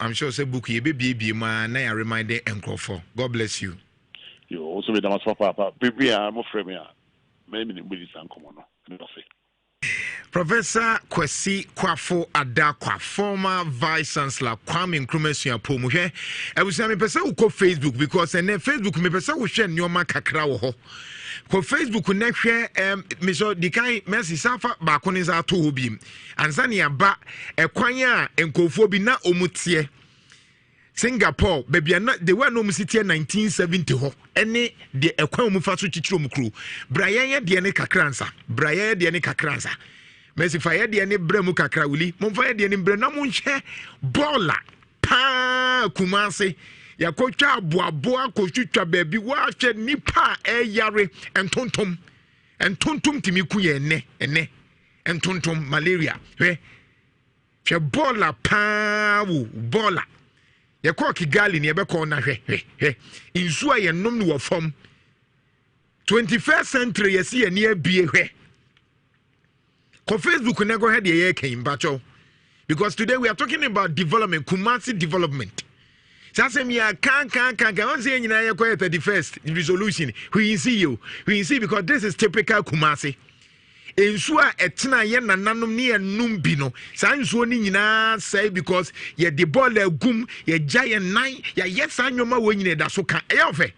I'm sure say book ye be ma na ya remind enkrofo God bless you you also be damas papa be mo frame ya me ni budi san komo no say Professor Kwesi Kwafo Adakwa, former Vice Chancellor Kwame Nkrumah Pomuhwe. I was saying, me uko Facebook because and then Facebook me pesa wo hwe nyoma kakra wo ho. Ko Facebook na hwe me so dikai Messi safa ba ko ni za to obi. Ansa ne aba ekwan a enkofo bi na omutie. Singapore baby na the one no city 1970 ho ene de ekwan mu fa so chichiro mu kru. Brayan ye de ne kakransa. Brayan de ne kakransa. Messi fire de ne bremu kakra wuli mo fire de ne bre na mo nhye bola pa kumase yakotwa aboabo akotwa baabi wa hwe nipa yare entontom timi ku ye ene entontom malaria hwe bola pa wo bola yakọ Kigali ne yebekọ na hwe insu a yenom no wofom 21st century yesi ye ne abie hwe ko Facebook na go head ye kan bacho because today we are talking about development Kumasi development sase me kan on say nyina ye ko 31st resolution we see because this is typical Kumasi ensu a etena ye nananom ne enum bi no sa nsuo ni nyina say because ye de ball agum ye giant nine ye yes anwoma wo nyina da so ka eyofe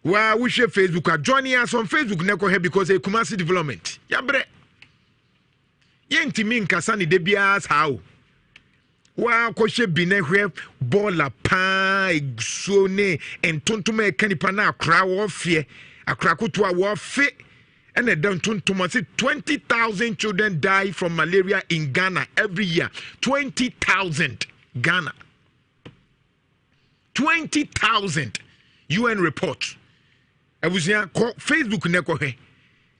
wa we share Facebook joining us on Facebook na ko here because e Kumasi development ya bre ye ntimi nkasa ne de bia sao wa ko she bi na hwe bola pa egso ne entontom e kanipa na akra wo fie akra koto a wo fe and then tontom say 20,000 children die from malaria in Ghana every year 20,000 Ghana 20,000 UN report Abusia ko Facebook ne ko he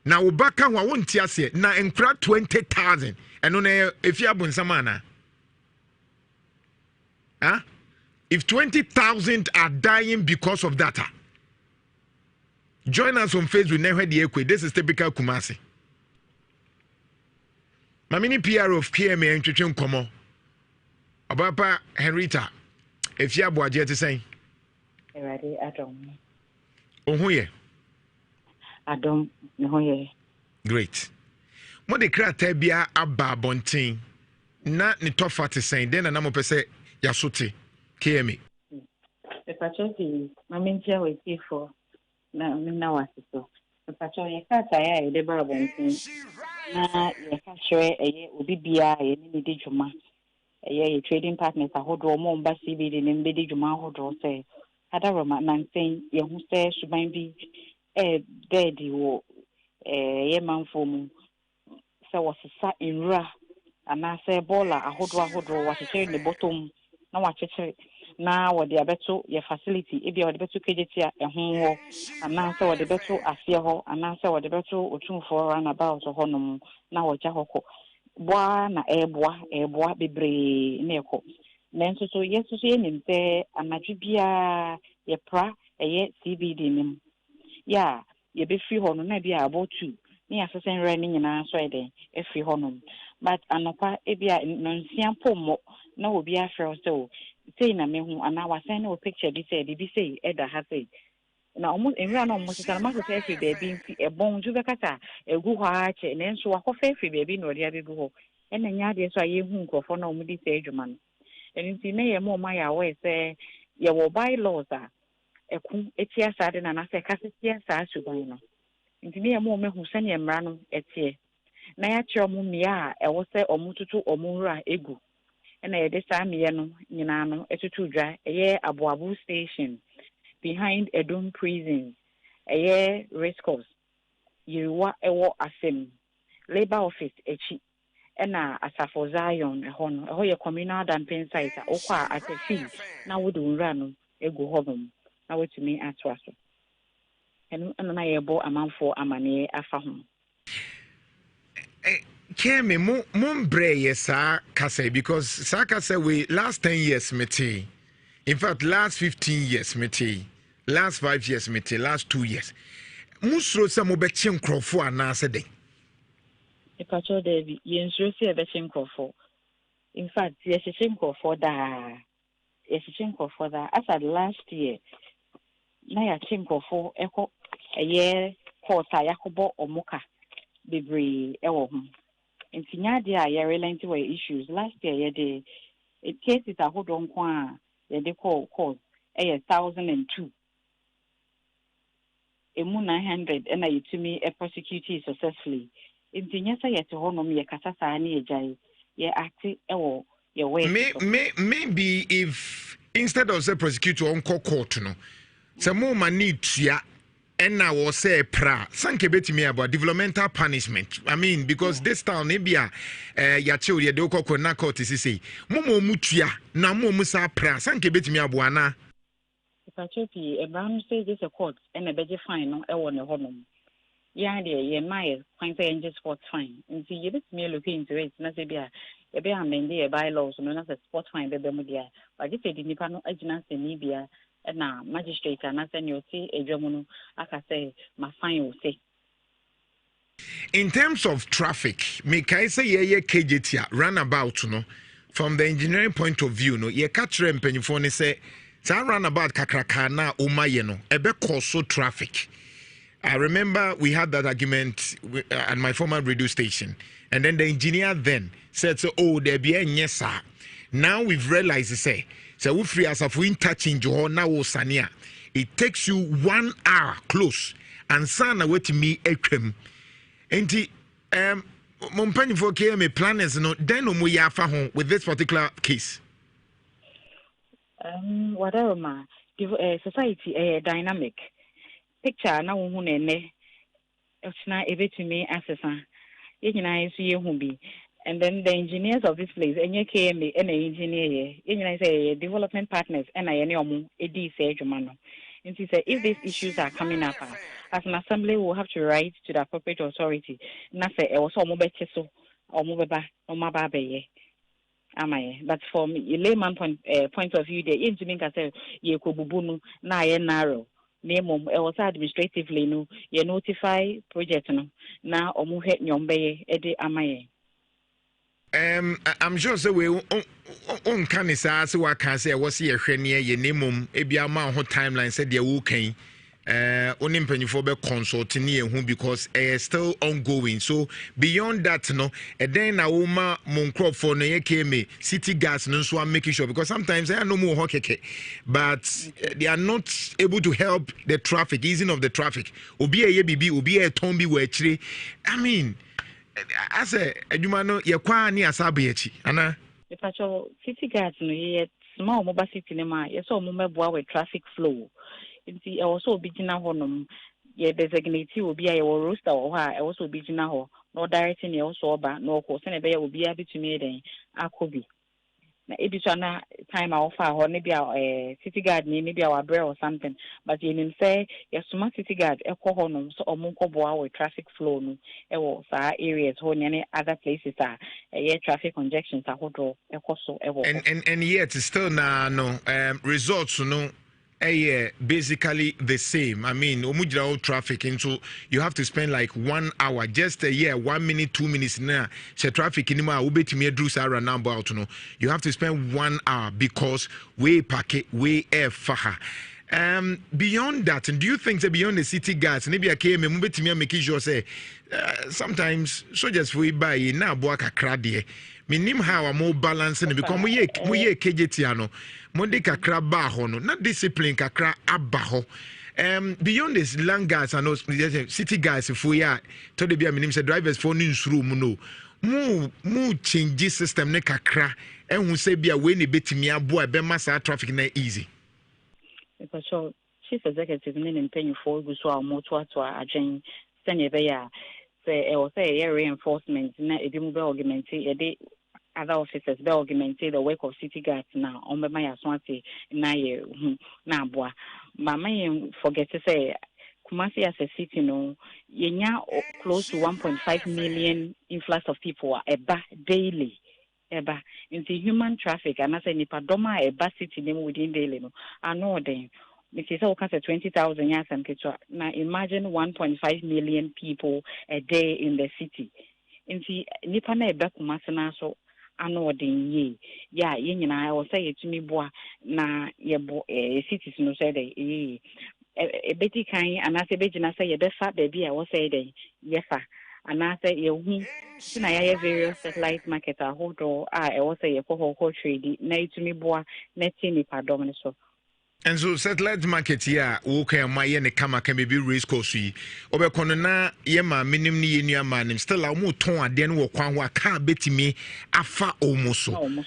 na wo baka ho wonti ase na enkra 20,000 eno na efia bonsama na if 20,000 are dying because of that join us on Facebook na hwede ekwe this is typical Kumasi mamini PR of KMA ntwetwe nkomo Abapa Henrita efia boaje te sen Erade Adam Ohuye Adam Ohuye great mo de krata bia aba bonten na ne tofa te sen den na mo pese yasote KMA the patrol mamintia we see for na wasiso the patrol ye kata ya de ba bonten na ye ka hwe eye obi bia ye ni di dwuma eye trading partners ahodo mo mba CBD ne mbedi dwuma ahodo say adaroma nansen ye hu say suban bi dedi wo ye manfo mu se wasesa enra ana say bola ahodo wahyehyere ne bottom na wahyehyere na wo de abeto ye facility e bia wo de beto kejetia ehon ho ananse wo de beto asie ho ananse wo de beto otumfo runabout ho nom na wo ja hoko boa na eboa bebre na eko nanso so yeso so yenim se anadwe bia ye pra eye CBD nim ya ye be free ho no na bia about 2 ni asesen re ni nyina so eden e free ho nom but anopa e bia nonsia pommo na obi afre so say na me hu ana wa send no picture bi say eda ha say na almost enra na almost say ma say free baby nti e bon ju be kata egu ho a che nenso akọfa free baby na odi abegu ho e na nya de so aye hu nkofo na omu di say adwuma no nti na ye mo ma ya we say ye wo bylaws a eku etia sa de na say kasetia sa suban no nti na ye mo mehu se na emra no etie na ya che omu mia a e wo say omu tutu omu ra egu and I decided me no nyina no etutu dwa Abuabu station behind Edom prison race course Yiriwa ewo asem labor office echi na Asafo Zion eho no eho ye communal dumping site okwa atefi na wodu nra no egu hobom na wetumi atwa so eno na yebo amanfo amane afa ho Kemi, mumbre yesa kase because sa kase we last 10 years mete. In fact, last 15 years mete. Last 5 years mete. Last 2 years. Musro sa mo bechi nkrofo anase de. Ipacho David, yensro si bechi nkrofo. In fact, yesichi nkrofo da. As at last year, na ya nkrofo eko eye kota yakobo omuka bebre ewo ho. In Tinyadi, I relent to issues. Last year, cases I hold on qua, they call 1,002. A 900, and I to me a prosecuted successfully. In Tinyasa, yet to honor me a casasa and a jay, ye acted your way. Maybe if instead of say prosecutor on court, no, some more money to and now was say pra sanke betimi about developmental punishment. I mean because this town maybe ya child ye do ko na court say momo mutua na momo sa pra sanke betimi abuana Pachopi e ban say this a court and a beje fine no e won e honom ya de ye mai fine say just sport fine nti ye betimi look into it na say bia e be amend the bylaws no na say sport fine be mu dia but if the nipa no agina se ni bia na magistrate and as you see edwamuno aka say my fine will say in terms of traffic me kai say ye KJT runabout no from the engineering point of view no ye catch empanyfo ne say sa runabout kakraka na umaye no ebe cause traffic. I remember we had that argument at my former radio station and then the engineer then said so there be a yes sir. Now we've realized say so we free as if we touching Johor now Sania. It takes you 1 hour close and sana wait me ekwem. Enti mompany for KM planners no then no we yafa ho with this particular case. Whatever ma society dynamic picture na wo hu na ene na ebetumi asesa ye nyina yesu ye hu bi. And then the engineers of this place, and you came and engineer, you say development partners, and I any edi say Jumano. And she said, if these issues are coming up, as an assembly, we'll have to write to the appropriate authority. Nasa, it was almost so, or mobaba, or mababe. Am I? But from a layman point of view, the engineer say, ye kububunu, na ye narrow. Name also administratively, no, ye notify project no, na omu het nyombe, edi amaye. I'm sure so we on can say what can say was here near your name ebia ma ho timeline said they okay onim penifo be consulting who because still ongoing so beyond that no and then na woman mon crop for no yekeme city gas no so I'm making sure because sometimes I no more hokeke but they are not able to help the traffic easing of the traffic obi e bibi obi e ton bi wa chire I mean as a adwuma no ye kwa ni asabe echi ana the patrol city guards no ye small mobile city ne ma ye so mo meboa with traffic flow nti e also bi gina ho nom ye designate obi a ye wo roster ho a e also bi gina ho no directing ye also oba no ko se ne be ye obi a bitumi den akobi na ebi na time a ofa ho ne bia city guard ni ne bia wa bre or something but you nim say your smart city guard ekọ ho no so omunko boa with traffic flow no e wo sa areas ho ne other places traffic congestions ahodo ekọ so e wo and yet still no results no basically the same. I mean, omujira traffic into you have to spend like 1 hour, just a year, 1 minute, 2 minutes now. So traffic in ma ubetimi edru sara number out no. You have to spend 1 hour because we pack it, we air faha. Beyond that, and do you think that beyond the city guards, maybe I came and ubetimi making sure say sometimes soldiers we buy na boa kakra de. Minim how a more balancing because we KJT ano. Monday kakra ba ho no na discipline kakra aba ho beyond this land guards and city guys if we are to the bia minim say drivers for nsuru mu no mu change system ne kakra ehun say bia we ne betimi abo e be masa traffic na easy because so chief executive ne npenyu for gu so a mo to agyen sene be ya say e o say reinforcement na ebi mu be augment e dey other officers be augmented the work of city guards now on my aswati na ye na aboa mama yen forget to say Kumasi as a city no yenya close to 1.5 million influx of people eba daily eba into human traffic and I say nipa doma eba city name within daily no ano den it is all kinds of 20,000 years and now imagine 1.5 million people a day in the city into nipa na eba Kumasi na so ano den ye ya ye nyina I will say yetumi boa na ye bo cities no say dey beti kan anase begina say ye befa baby I will say dey yefa anase ye hu na ya various satellite market ahodo I will say ye ko trade na yetumi boa na tini padom so. And so satellite market here, okay, my yen kama can be race course. Obekonona yema minim ni yenu amanim still a mo ton ade no kwan wa ka betimi afa omoso.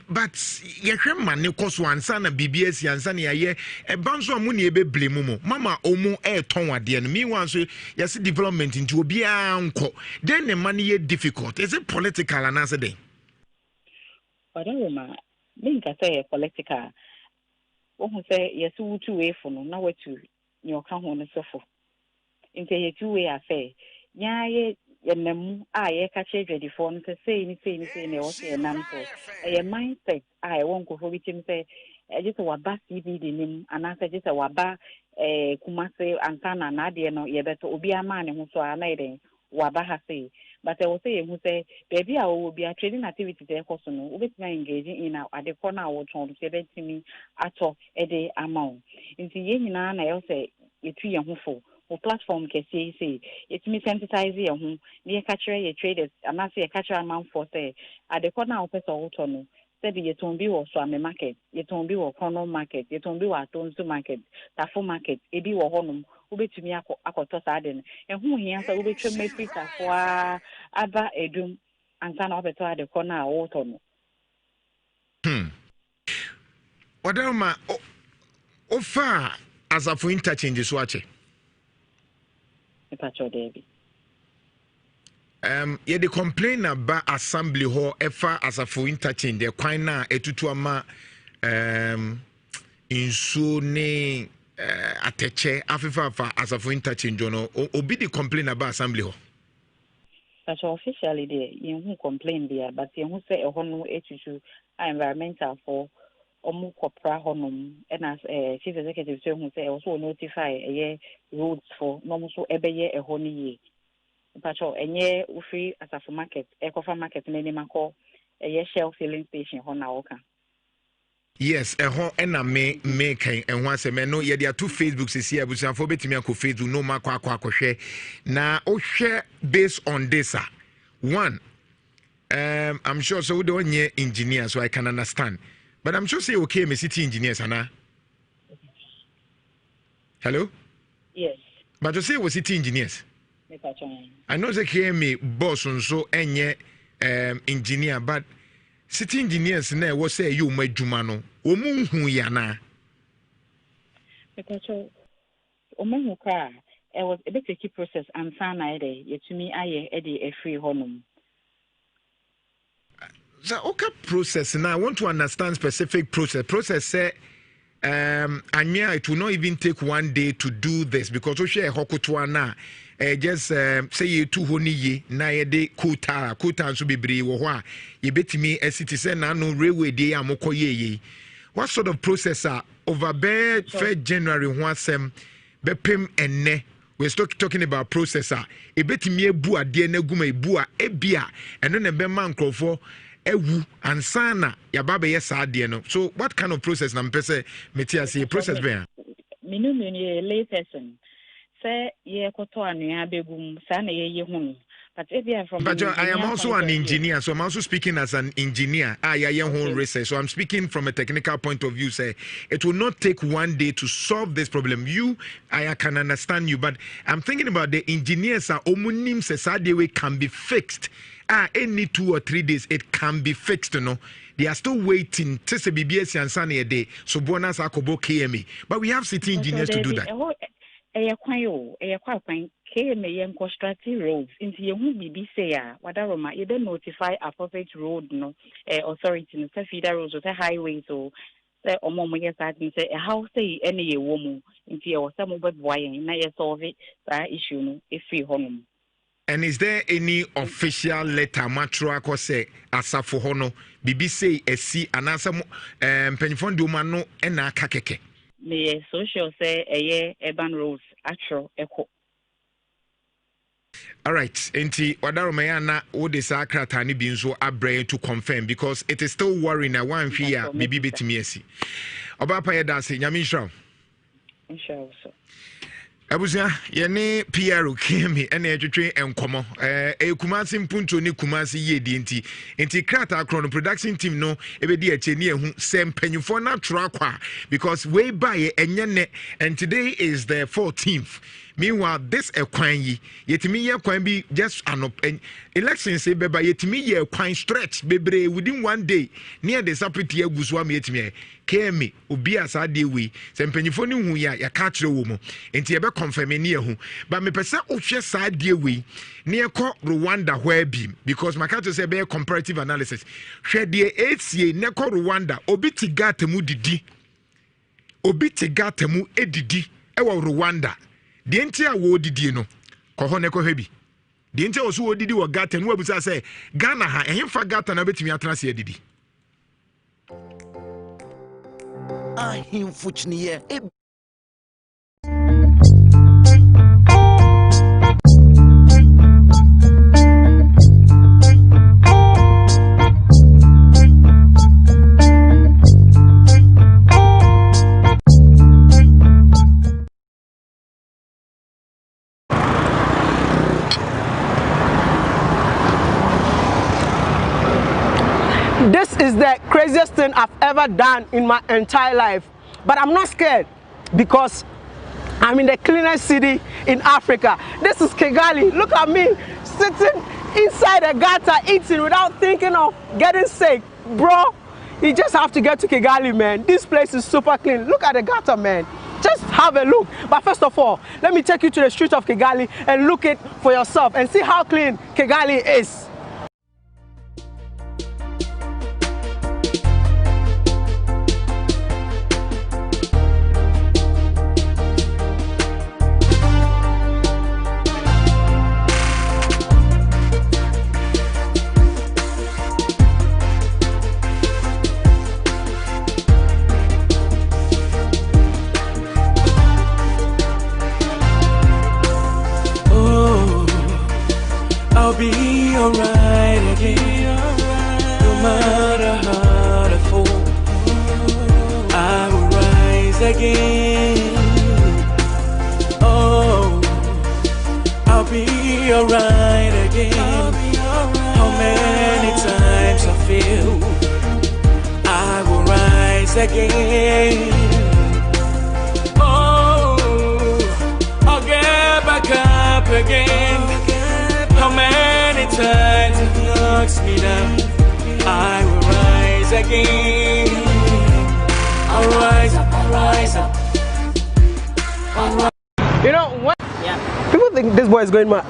But yehwe mane koso ansa na BBS ansa na ye e banso amu ne ebeble mu mama omo e ton ade no me wan so yes development into obi anko then the money ye difficult. Is it political and answer then? But ma me nka say political. Who say yes, two way for no, now what to your count on the sofa. Into a 2-way affair. Ye nemu, ye catch ready for to say anything, or say an answer. A mindset, I won't go for which him say, just a waba CBD name, and answer just a waba, Kumase, and Sana, Nadia, no, ye better be a man who saw a lady, waba has say. But I will say, who say, baby, I will be a trading activity there, personal, with my engaging in at the corner I will try to say to me at all a day amount. In the yen, I say, it's 3 and 4. O platform can say, it's me sensitize you, near catcher, a traders, and I say a catcher amount for say, at the corner of person autonomy. Said you don't be or swam market, you don't be or corner market, you don't be what owns to market, Tafo market, a be or honum. Ube to me akoto saden and who he answer ube to me pita for aba edum and san obeto at the corner autumn. Whatever far as a for interchange watch Pacho Debbie. Ye de complain about assembly hall efa as a for interchange the quite na etutuama in so ne ateche afifa as a for interchange no obi de complain about assembly hall. But officially there you who complain there but you who say a hono issue environmental for omu kopra honum and as chief executive say who say also notify a roads for no so ebeye a honi ye. But enye ufi as a market ecofa market ne mako a shell filling station hona oka. Yes, a home and a making and once a man no ye there two Facebooks is here, but some for betting me on Facebook no ma kwa share. Now share based on this. One, I'm sure so we don't hear engineers, so I can understand. But I'm sure say okay, me city engineers, Anna. Hello? Yes. But you say we city engineers. I know they hear me boss and so any engineer, but city engineers na wo say you ma dwuma no o mu hu ya na because o mu ka it was a bit tricky process and sana ede yetumi aye e dey free honum so okay process now. I want to understand specific process say Anya, it will not even take 1 day to do this because we share hokotwa na just say you two honi ye na ye de kuta nso bebre wo ho a ye betimi a citizen na no railway day amokoye. What sort of process are over there 1st January ho asem bepem enne? We're still talking about processor. A bit me bu ade na guma bu a ebia eno na be man krofo ewu ansana ya baba yes ade no. So what kind of process na mpese metia say process be? Minu lay person. Say ye koto anua begum sa na ye hu. But I am also an engineer, so I'm also speaking as an engineer. Research. So I'm speaking from a technical point of view. Say it will not take 1 day to solve this problem. I can understand you, but I'm thinking about the engineers. Omunim say can be fixed. Any 2 or 3 days it can be fixed. No, they are still waiting. Tese BBS and Sunny a day. So bonus akobo KME, but we have city engineers to do that. Constructive roads into your BB say, whatever my either notify appropriate road no authority no feeder roads or highways or say or more yes I can say a house say any woman into your some of boy and now solve it that issue no if you home. And is there any official letter matrako say asafo hono BB say esi anasa penifon do mano ena kakeke? Me social say urban roads actual echo. All right, Enti Wadaromayana Odessa Kratani Binzo Abre to confirm because it is still worrying that one fear Bibi Betimiesi. Obapa Yadasi, Yamisha. Inshallah. Abusia, Yane Pierre Kimi, and Edutry and Como, a Kumasi Punto ni Kumasi Ye Dinti, Enti Krata Chrono production team no, Ebedia Chenia who same penufona trakwa because way by Enyane, and today is the 14th. Meanwhile, this ekwan yetimi ye kwan bi just an election say beba yetimi ye kwan stretch bebre within 1 day near the separate aguso am yetimi kemi obi asa de we se mpanyifo ni hu ya ka kire wo mu enti ye be confirm ni hu but me pese ohwe sa de we ne ekọ Rwanda where bi because my to say be comparative analysis hwe de etie ne ekọ Rwanda obi tigata mu didi ewo Rwanda the entire world did no kohone ko hebi the entire also didi wo gata no abusa say Ghana ha ehemfa gata na betimi atena se didi ahemfuchniye. This is the craziest thing I've ever done in my entire life. But I'm not scared because I'm in the cleanest city in Africa. This is Kigali. Look at me sitting inside a gutter eating without thinking of getting sick. Bro, you just have to get to Kigali, man. This place is super clean. Look at the gutter, man. Just have a look. But first of all, let me take you to the streets of Kigali and look it for yourself and see how clean Kigali is. I'll be alright again, no matter how I fall. I will rise again. Oh, I'll be alright again. How many times I feel I will rise again. Oh, I'll get back up again. How many times it knocks me down, I will rise again. I'll rise up, I'll rise up. I'll rise. You know what? Yeah. People think this boy is going mad.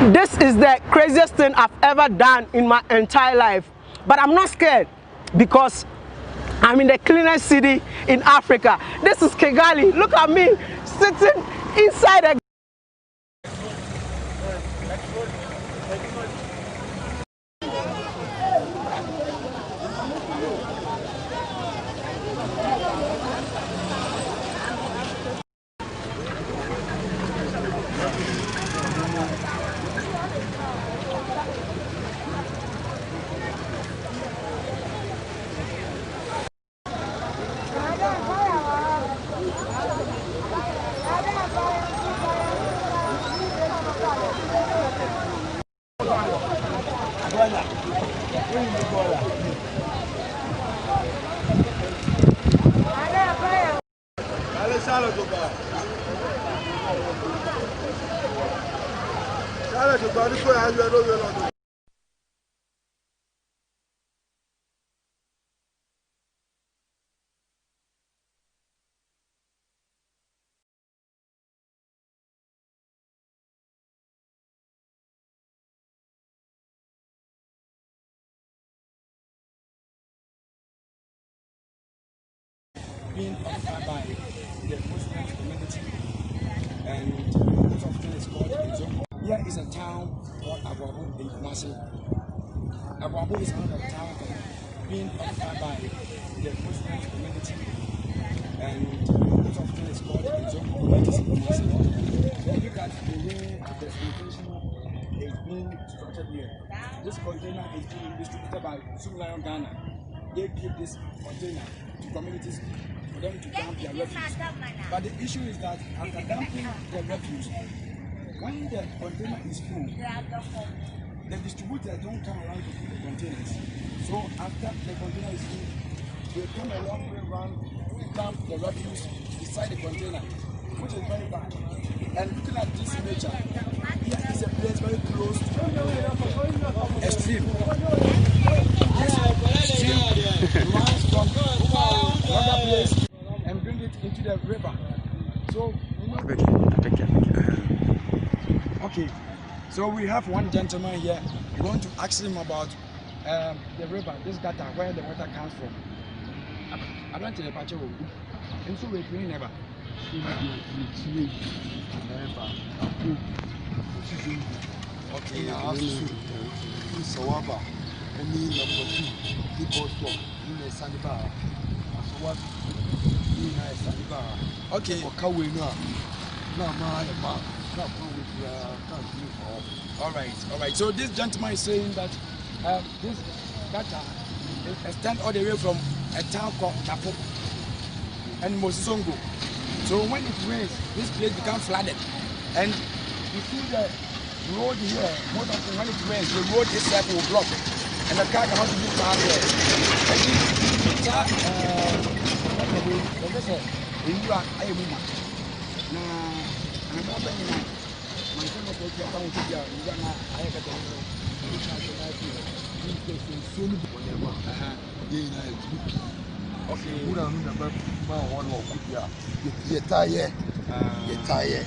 This is the craziest thing I've ever done in my entire life. But I'm not scared because I'm in the cleanest city in Africa. This is Kigali. Look at me sitting inside a being occupied by the Muslim community, and most often it's called Nhyira. Here is a town called Abuabu in Kumasi. Abuabu is one of the towns being occupied by the Muslim community, and most often it's called Nhyira. That is in Kumasi. When you look at the way the sanitation is being structured here, this container is being distributed by Sumlion Ghana. They give this container to communities for them to dump their refuse. But the issue is that after dumping the refuse, when the container is full, the distributors don't come around to fill the containers. So after the container is full, they come a long way around to dump the refuse beside the container, which is very bad. And looking at this nature, here is a place very close to a stream. This stream runs from another place and bring it into the river. So, okay, so we have one gentleman here. We want to ask him about the river, this gutter, where the water comes from. I don't tell the patch of and so we're doing never. Okay, Sawaba, and me number 2, people talk in the Sanibar. So what? Okay, or Kawina. No, my all right. So this gentleman is saying that this gutter extends all the way from a town called Chapo and Mosisongo. So when it rains, this place becomes flooded, and you see the road here. Most often when it rains, the road itself will block, and the car cannot even pass there. Okay. You tire,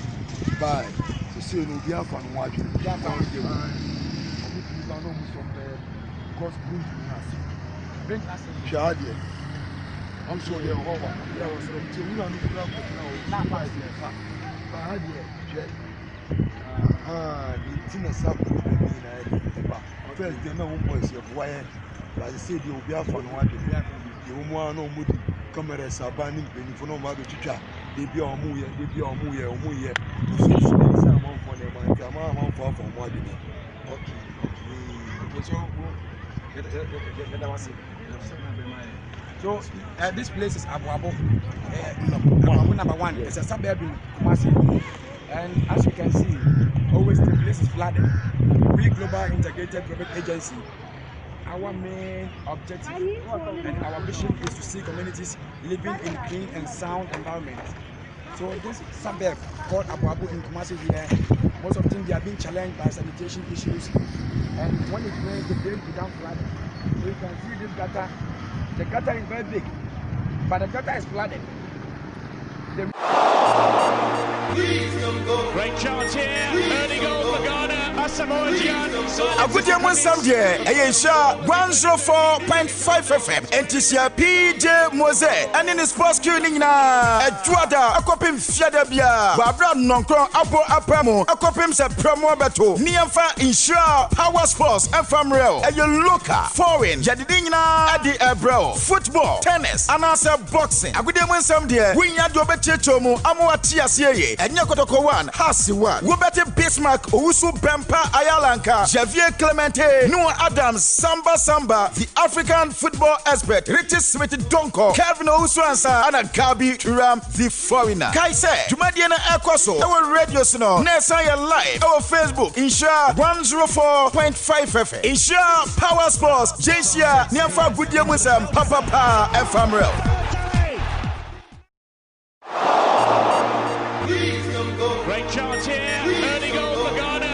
bye. So, see, no, be a fun watch. Bring us in. Shadia. I'm sure you're over. Yeah, I was from two. We don't need to grab it now. Not my dear. The thing is up. First, they know boys of wire. But I said you'll be a fun watch. You want no moody. Cameras are banning for no matter to they be on Muya, they be on Muya. Two cents for them. I'm far from what you need. Okay, so this place is Abuabu. Abuabu number 1. It's a suburb in Kumasi. And as you can see, always the place is flooded. We Global Integrated Private Agency, our main objective and our vision is to see communities living in clean and sound environments. So this suburb called Abuabu in Kumasi here, most of them they are being challenged by sanitation issues, and when it rains, the drain becomes flooded. So you can see this gutter. The gutter is very big, but the gutter is flooded. Great chance here, early goal for Ghana. Kuro Yi Mu Nsem deɛ ɛyɛ Nhyira 104.5 FM NTC PJ Mose ɛne ne sports crew ne nyinaa ɛdwoada akɔpem fiada bia wabra nɔnkron abo apamu akɔpem sɛ promo beto niɛmfa Nhyira power sports FM real ɛyɛ local foreign yɛdede nyinaa ɛde ɛbrɛw football tennis anasa boxing Kuro Yi Mu Nsem deɛ wonya de obɛtiakyɛ mu amoa te aseɛ ye ɛnyɛ kotoko 1 hasi 1 wobɛte Bismarck owusu Bempa Ayalanka Javier Clemente Noah Adams Samba the African football expert Richard Smith Donko Kevin Owusu Anna Gabi Ram the foreigner Kaise Jumadie na ekoso our radio sino Nessa live our Facebook Nhyira 104.5 FM Nhyira Power Sports JCA Niamfa Kuro Yi Mu Nsem Papa FM real Great chance here. Early goal for Ghana.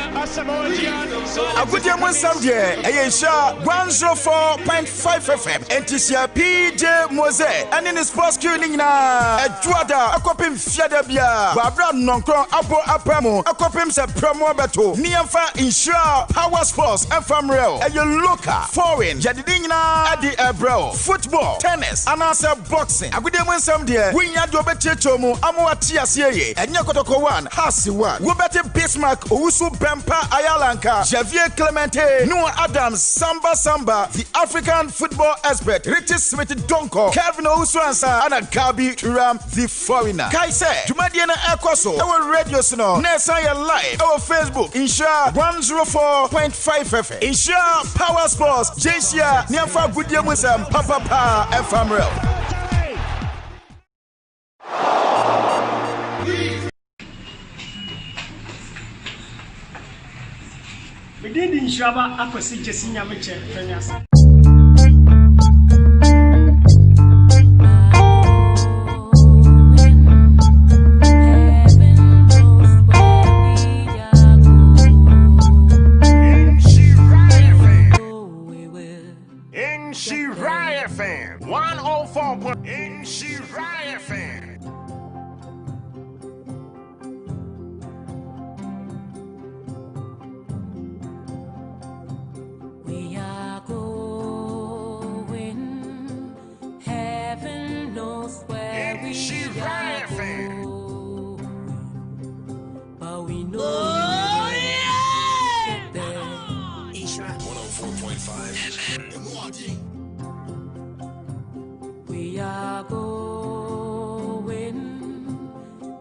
Kuro Yi Mu Nsem deɛ ɛyɛ Nhyira 104.5 FM NTC PJ Mose ɛne ne sports crew ne nyinaa ɛdwoada akɔpem fiada bia wabra nɔnkron abo apamu akɔpem sɛ promo beto niɛmfa Nhyira power sports FM real ɛyɛ local foreign yɛdede nyinaa ɛde ɛbrɛw football tennis anasa boxing Kuro Yi Mu Nsem deɛ wonya de obɛtiakyɛ mu amoa te aseɛ ye ɛnyɛ kotoko 1 hasi 1 wobɛte Bismarck owusu Bempa Ayalanka Javier Clemente Noah Adams Samba the African football expert Richard Smith Donko Kevin Owusu Anna Gabi Ram the foreigner Kaise Jumadie na ekoso our radio sino Nessa live our Facebook Nhyira 104.5 FM Nhyira Power Sports JCA Niamfa Kuro Yi Mu Nsem Papa FM real We did in Shaba Akwasi Jessinya Miche, Premias. Nhyira FM 104. Nhyira FM. We are going,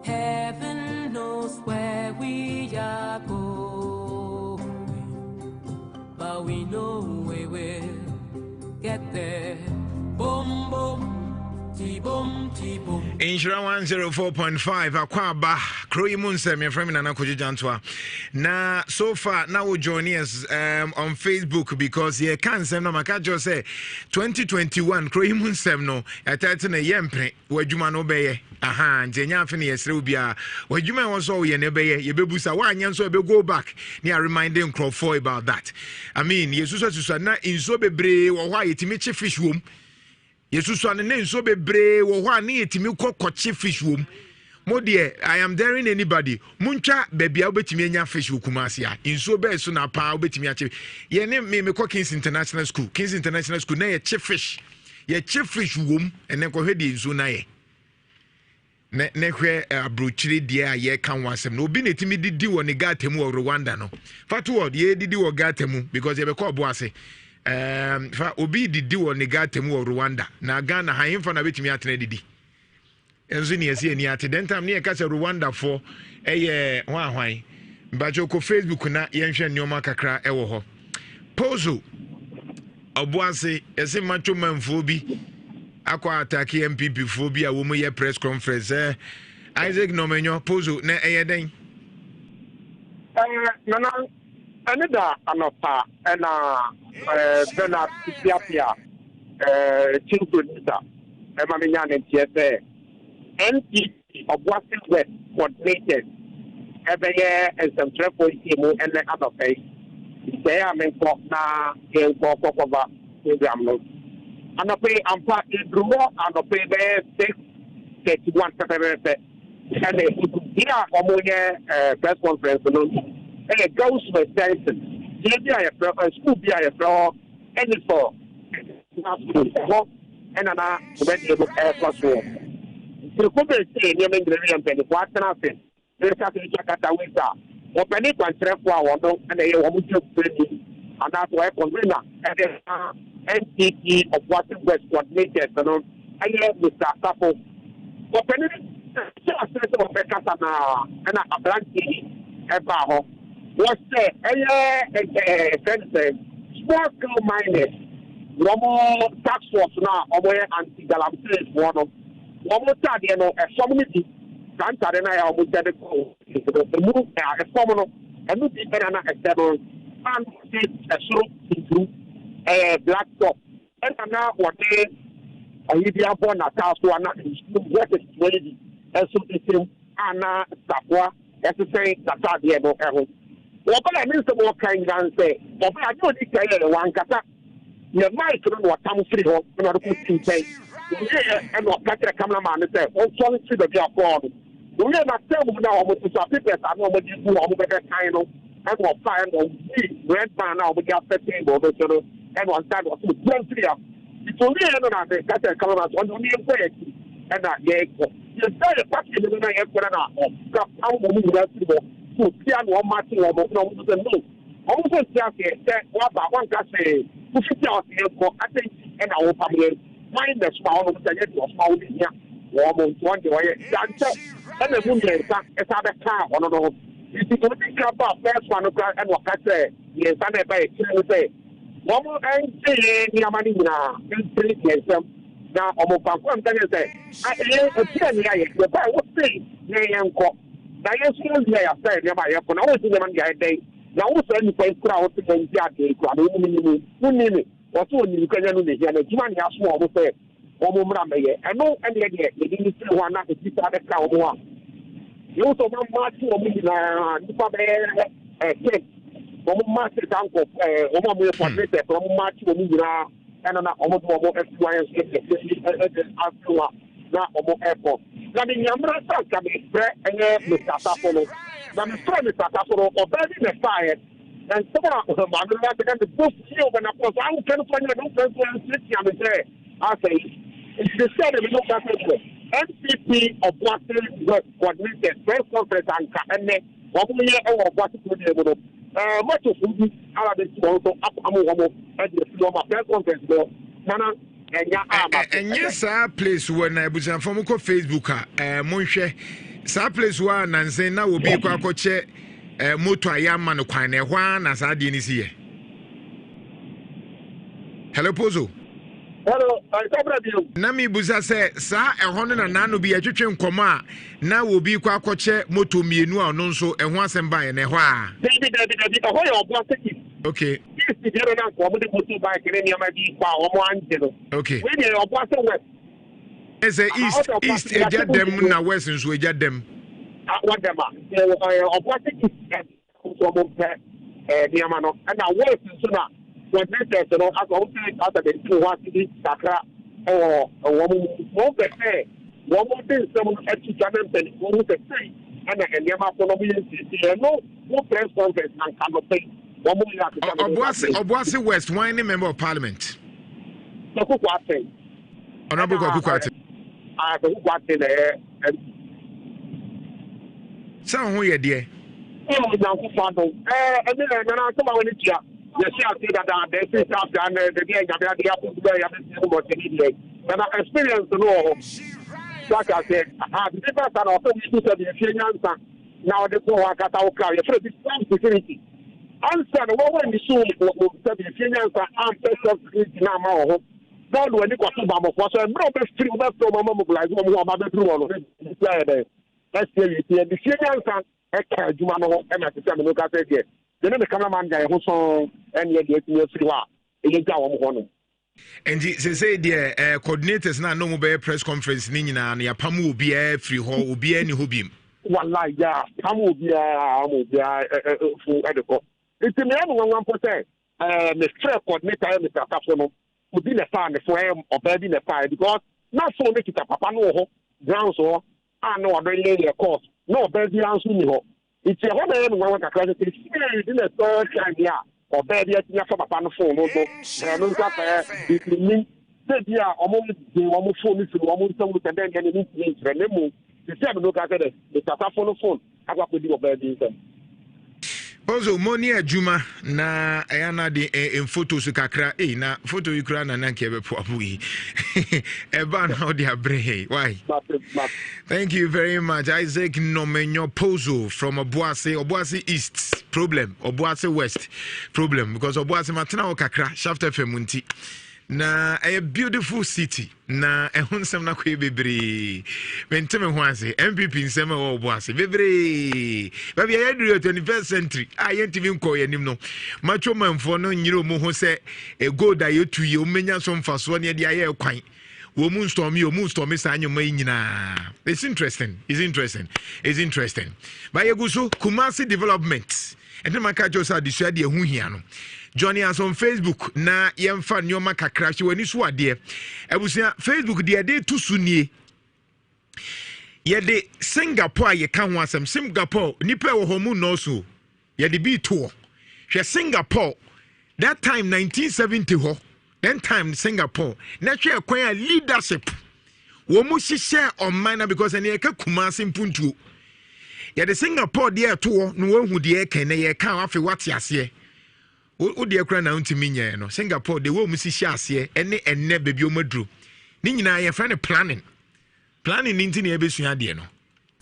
heaven knows where we are going, but we know we will get there. Boom, boom, T-boom, T-boom. Nhyira 104.5 Akwaba Kuro Yi Mu Nsem your friend Nana Kujijantwa. Na so far now joining us on Facebook because you can't say no maka just say 2021 Kuro Yi Mu Nsem no atati na yempre wadwuma no beye aha njenya afi na yesre obia wadwuma won ye ne beye ye bebusa wa anya so be go back ne reminding Crawford about that. I mean yesusu na inso bebre wo ho ayetimi che fish wom yesusu ne nso bebre wo ho ani yetimi kokoche fish wom mo de I am daring anybody muntwa babia obetimi anya fish wokumase a inso be so na pa obetimi ache ye ne me ko Kings International School na ye che fish wom ene ko hwede inso na ye ne hwe abrochire die a ye kan wasem no obi netimi didi wo ne gatemu wo Rwanda no fatu word ye didi wo gatemu because ye be ko bo ase fa obi didi wo ne gatemu wo Rwanda na Ghana hanfa na betimi atena didi enzo ne yesi ani ate den time ne ye ka se Rwanda for eye hwan mbajo ko Facebook na ye nhwe nneoma kakra ewo ho pozo obuase ese macho manfo bi akwa attack MPP fo bi a wo mu ye press conference Isaac Nomenyo pozo na eye den nana anida anopa na Bernard Siapia chinko nita ma me nya ne tie NPP obuase west coordinated ebeye Nsem policy mu ene anopa say I mean na game for program no anope ampa idrumo anope be 631 pepe and here omonye press conference no girls were dancing. Maybe I have a school be I have any for and another vegetable air plus one. So, come and say, you're making the penny, what can I say? There's a Jakarta winter. Or penny can trap and they will pretty. And that's why Congrina and then NTT of Washington West coordinators and I love Mr. Sapo. But penny of a Casana and a blanky about what's the small scale miners. Romo tax force now, Omoe anti-galamsey one of Romo Tadiano, a community, Santa and I are with the move a formal and look at an external and a slope into a black top. And now what they are here born a task to another what is ready and so it's him Anna Sapua, as to say that Tadiano. What I mean, the more kind and say, but I don't declare one kata. Your mic was some free home in order to put in place. And what Petra cameraman said, all solid to the phone. We are not telling now what to stop people. I know what you do over the kind of and what fire on red man now with your table and one time was plenty of. It's only another Petra cameraman on the new way. And that yeah, you say a packet in the night for an hour. How will you have to go to piano matching or no? Also, just that what I want to say. I think and our family find the small of the small here. Almost 1 way. And the woman is a car on the if you think about first one and what I say, yes, I by say. One more and say, Yamanina, in 3 years. Now, almost one thing is that I am the buy what say, Nayam Cock. I assume they are saying, Yamaya, when I was in the day. Now, also, any point crowd to the Yaki, what's one you can do here? The Jimmy has small to say, I know any idea, they didn't see one at the other cow one. You also want much for me, a cake, much uncle, almost from much for me, and almost now almost airport. Now, in Yamra, can be bread and Mr. Sapolo. Now, Mr. Sapolo, or bad in the fire. And some of them are going to boost you when I was out. Can find a new person I say, it's the same we look at it. MCP of what coordinated press conference and what we are what to do. Much of who are the also up at the floor of press conference. And yes, our place when I was on Facebook, Monshe, sa place one and say now will be a coche, motor yaman, quine, one as I didn't see. Hello, Pozo. Hello, Nami Buza said, Sir, a hundred and none will be a chicken coma. Now will be quacoche, moto me, no, no, so, and once and by and a while. Okay. Okay. As a east, a jet them now, west and we jet them. What them are? And I work sooner. When they said, I go after the 2 1 city, Sakra, or a woman won't say, one more thing, someone at each other, and who can say, and Yama no press conference and cannot pay. Obuasi West, why any member of parliament? Honorable Kukwate. I don't want to so who you dear? Oh, now, and then I'm going to yes, I see that they say after the day and I experience the law. Like I said, the difference and also we do the answer. Now the poor Katauka, you're security. Answer when the show the Kenyans are personal security now. Don't when you got to Bama for so no best free that to Mama mobilize one more mother through all of it. Let's say the Kenyans are a Jumano and at the time look at it. Then the cameraman guy who saw any idea to free war. And say the coordinators now no mobile press conference Nina and Yapamu will be a free hall will be any hobby. One like yeah, Pamu will be a full editor. It's the man 1%. The stress coordinator, Mr. Capson, would be a fan for him or bed in a fire because not so make it a papa no grounds or I know a very lady, of course. No, baby answer me. It's a one and one across the in the third time, yeah, or baby at your phone, and look up if you mean. Yeah, almost the almost phone is almost someone and then any means remember the seven look at it. The phone. I got to do a bad thing. Also, money Juma na ayana de in photos kakra na photo you kra na nanke be poapu eba na odi abre why thank you very much Isaac Nomenyo Pozo from Obuasi East problem Obuasi West problem because Obuasi matena kakra shaft FM na a beautiful city na ehun sem na kwe bebre menteme ho ase MPP nsem o boase bebre baby ya duro 21st century ayentimi nko yanim no macho manfo no nyiro mo ho se e gold ayetu ye omenya so mfaso ne de aye kwan wo mu storm sa anyoma nyina. It's interesting ba yeguso Kumasi development ente maka josa de suade ehu hia no Johnny us on Facebook na yemfa nyoma kakra hwe wani so ade ebusia Facebook de ade to sunie ye de Singapore ye ka ho asem Singapore nipa wo homu no so ye de bi to hwe Singapore that time 1970 ho then time Singapore na hwe kwan leadership wo mu hihye on mana because ene ye ka Kumasi mpuntuo ye de Singapore de to no wo hu de ye na ye ka afi wate ase o de akra na ntimi nya no Singapore de wo mu si hye ene baby o maduro ni nyina ye friend planning ninti na ebesua de no.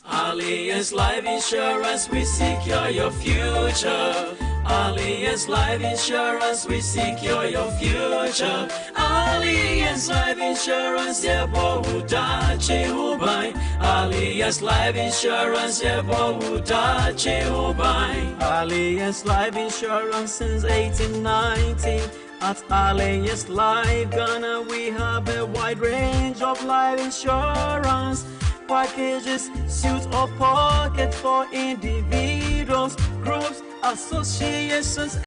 Alliance Life Insurance, we secure your future. Alliance Life Insurance, we secure your future. Alliance Life Insurance, yeah, bohudachi hubai. Alliance Life Insurance, yeah, bohudachi hubai. Alliance Life Insurance since 1890. At Alliance Life Ghana, we have a wide range of life insurance packages, suit or pocket for individuals, groups, associations.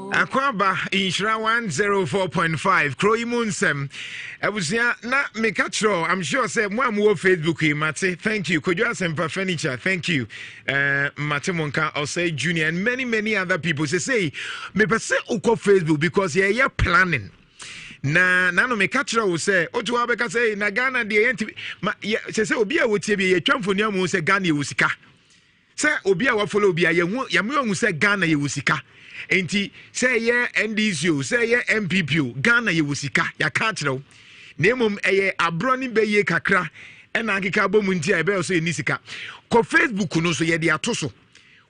Akwaba Nhyira 104.5 Kuro Yi Mu Nsem Abusia na Mekatro. I'm sure say mo am wo Facebook Mate. Thank you. Kojo Asempa Furniture. Thank you. Mate Monka Osei Junior and many other people say me pese uko Facebook because you're planning. Na no Mekatro will say otu abeka say na Ghana de enti say obi a wotie bi ye twamfoni amu say Ghana ye wusika. Say obi a wa follow obi a ye hu say Ghana ye wusika. Enti say ye NDCO say ye MPP Ghana ye wusika ya ka kyerɛw nemom eye abroni be ye kakra ena akeka bomu nti a be so ni sika ko Facebook no so ye de atoso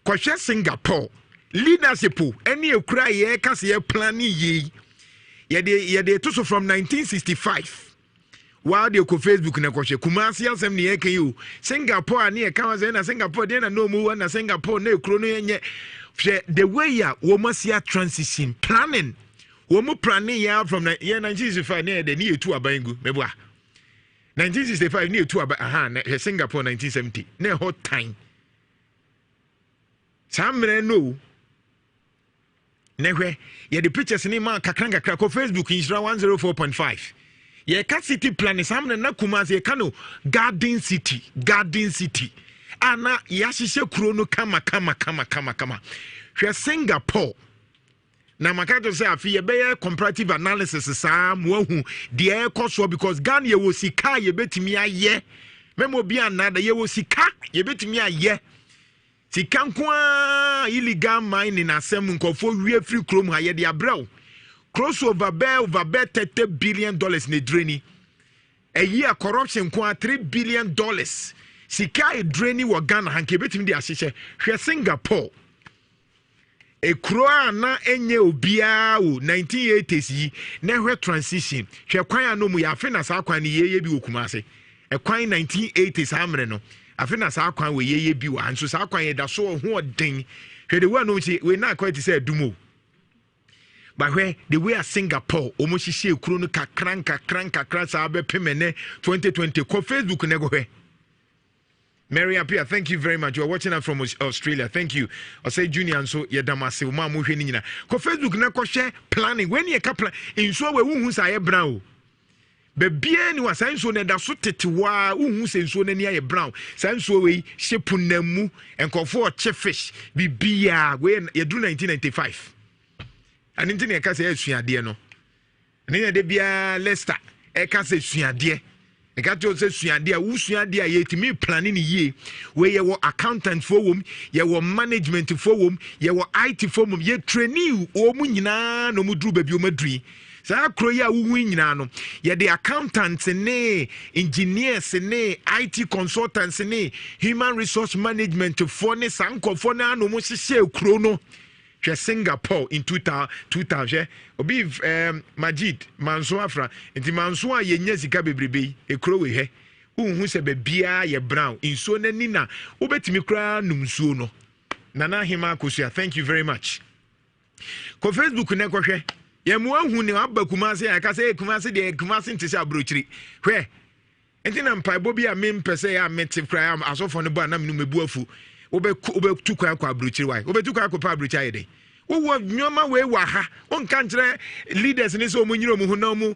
ko hwe Singapore leadership ene ekura ye ka se ye plan ye de toso from 1965 while de ko Facebook na ko hwe Kumasi asem ne ye kan yo Singapore ne ye ka wa na Singapore de na no mu na Singapore na ekuro no ye the way ya womasia transition planning womu planning ya from 1965 near the near to abangu mebwa 1965 near to Singapore 1970 near hot time some no newe ya the pictures ni man kakranka ko Facebook Nhyira 104.5 ya ka city planning some na Kumasi ya kano garden city ana yashishe kuro no kama hwe Singapore na makato say afi ye be comparative analysis saa mo hu de e koso because Ghana ye wo sika ye betimi aye memo bi anada ye wo sika ye betimi aye sika nko illegal mining asem nkofo wie free chrome ha ye de abrel crossover over $30 billion ne dreni a year corruption nko $3 billion sika e dreni wo Ghana hanke betimi de ahyehe hwe Singapore e kroa na enye obia wo 1980s yi na hwe transition hwe kwan anomu ya afi na sa kwan ne yeye bi okumase e kwan 1980s amre no afi na sa kwan we yeye bi wa anso sa kwan ye da so ho odin hwe de wa no chi we na kwati say dumo ba hwe the way Singapore omo hihye kuro no kakran sa be pemene 2020 ko Facebook ne go hwe Mary Apia, thank you very much. You are watching us from Australia. Thank you. I say Junior and so Yadamase Uma Muhe Nina. Ko Facebook na ko share planning. When you plan in so we hu sa ye brown. Be bia ni wa san so na da so tetewa hu se so na ni ye brown. San so we shepu na mu enkofo chefish bibia we ye do 1995. And inti na ka say asuade no. Ne de bia Leicester e ka say suade. Ekato se suade a wusuade a yetimi planning ye we ye wo accountant for wom ye wo management for wom ye wo IT for wom ye trainee o mu nyina no mu duru ba bi o maduri sa akro ye a wu nyina no ye the accountants ne engineers ne IT consultants ne human resource management for ne sankofo na no mu hihye ekro no hwe Singapore in 2000 obi Majid Manso Afra enti Manso a yenye sika bebrebe ekro we he unhu se be bia ye brown inso na nina obetimi kra numsuo no nana hima akosua. Thank you very much. Ko Facebook ne ko hwe ye mo ahu ne abakumase ya ka se kumase de kumase ntese abrochiri hwe enti na mpaibo bi a mempese ya mete kra am asofo ne ba na menu mebu afu obe tukwa kwa abrochiri wai obe tukwa kwa abrochiri ayede wo nyoma we wa ha onka nkyere leaders ni so omunyiro mu hu na mu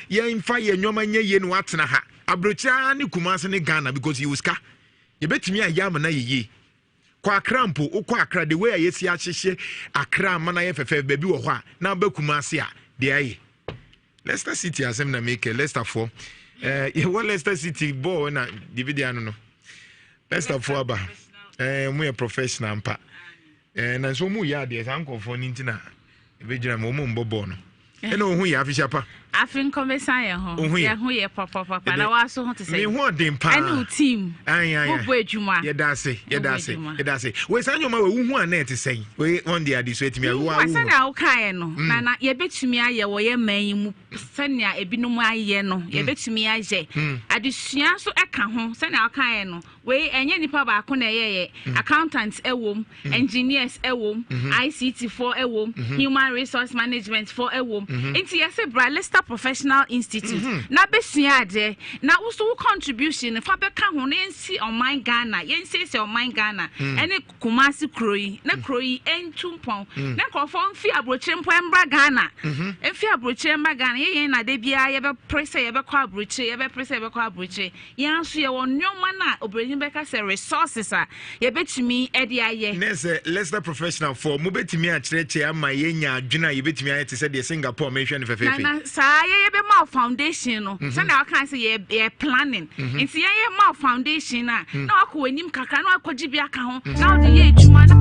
ye mfa ye nyoma nye ye no atena ha abrochiri ni Kumase ne Ghana because you ska ye betimi ayam na ye kwa akrampo ukwa akra the way ye si ahyehye akra mana ye fefe baby wo ho a na ba Kumase a de aye Leicester City asem na make Leicester for ye wo Leicester City ball na dividiano no Leicester for aba mu ye professional mpa na so mu ya de sankofo ni ntina ebegyina mu mbobo no ena ohun ya afisha pa afin komesa ye ho ye ho ye papa na wa so ho te say me ho den pa enu team bo adwuma ye da se we sanyoma we hu an te say we on the adi so etimi we wa hu na wo kan no na ye betumi aye wo ye man mu sania ebinom aye no ye betumi aye adesua so eka ho sania wo kan no we enye nipa ba ko na ye accountants ewom engineers ewom ICT for ewom human resource management for ewom enti ye say bra Leicester Leicester Professional Institute. Na besua ade na also contribution fa beka ho na ensi on my Ghana. Yensi on my Ghana. Ene Kumasi Kuro Yi na Kuro Yi entumpon. Na krofo mfi abrochire mpo embra Ghana. Mfi abrochire embra Ghana. Ye na de bia ye be press ye be kwa abrochire, ye be press ye be kwa abrochire. Yanso ye won nyoma na obrenyi beka say resources a ye betumi e de aye. Nese Leicester Professional for mo betumi a kireche ama yenya adwuna ye betumi aye te say de Singapore mention fefefe. Na sa ye be ma foundation no. So na kan say ye planning. Nti ye ma foundation na akọ enim kakra na akọ gibi aka ho. Na o de ye adwuma na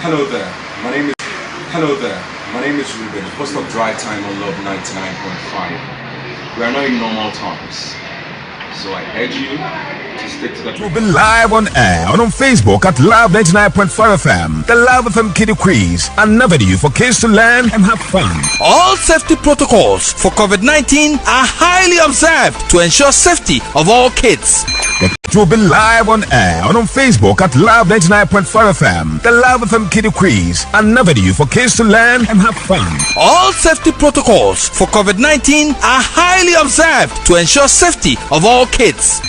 Hello there. My name is Ruben, host of Dry Time on Love 99.5. We are not in normal times, so I urge you to stick to the. We'll be live on air on Facebook at Love 99.5 FM, the Love FM Kiddie Quiz, another video for kids to learn and have fun. All safety protocols for COVID-19 are highly observed to ensure safety of all kids. We'll be live on air on Facebook at Love 99.5 FM, the Love FM Kiddie Quiz, another video for kids to learn and have fun. All safety protocols for COVID-19 are highly observed to ensure safety of all kids.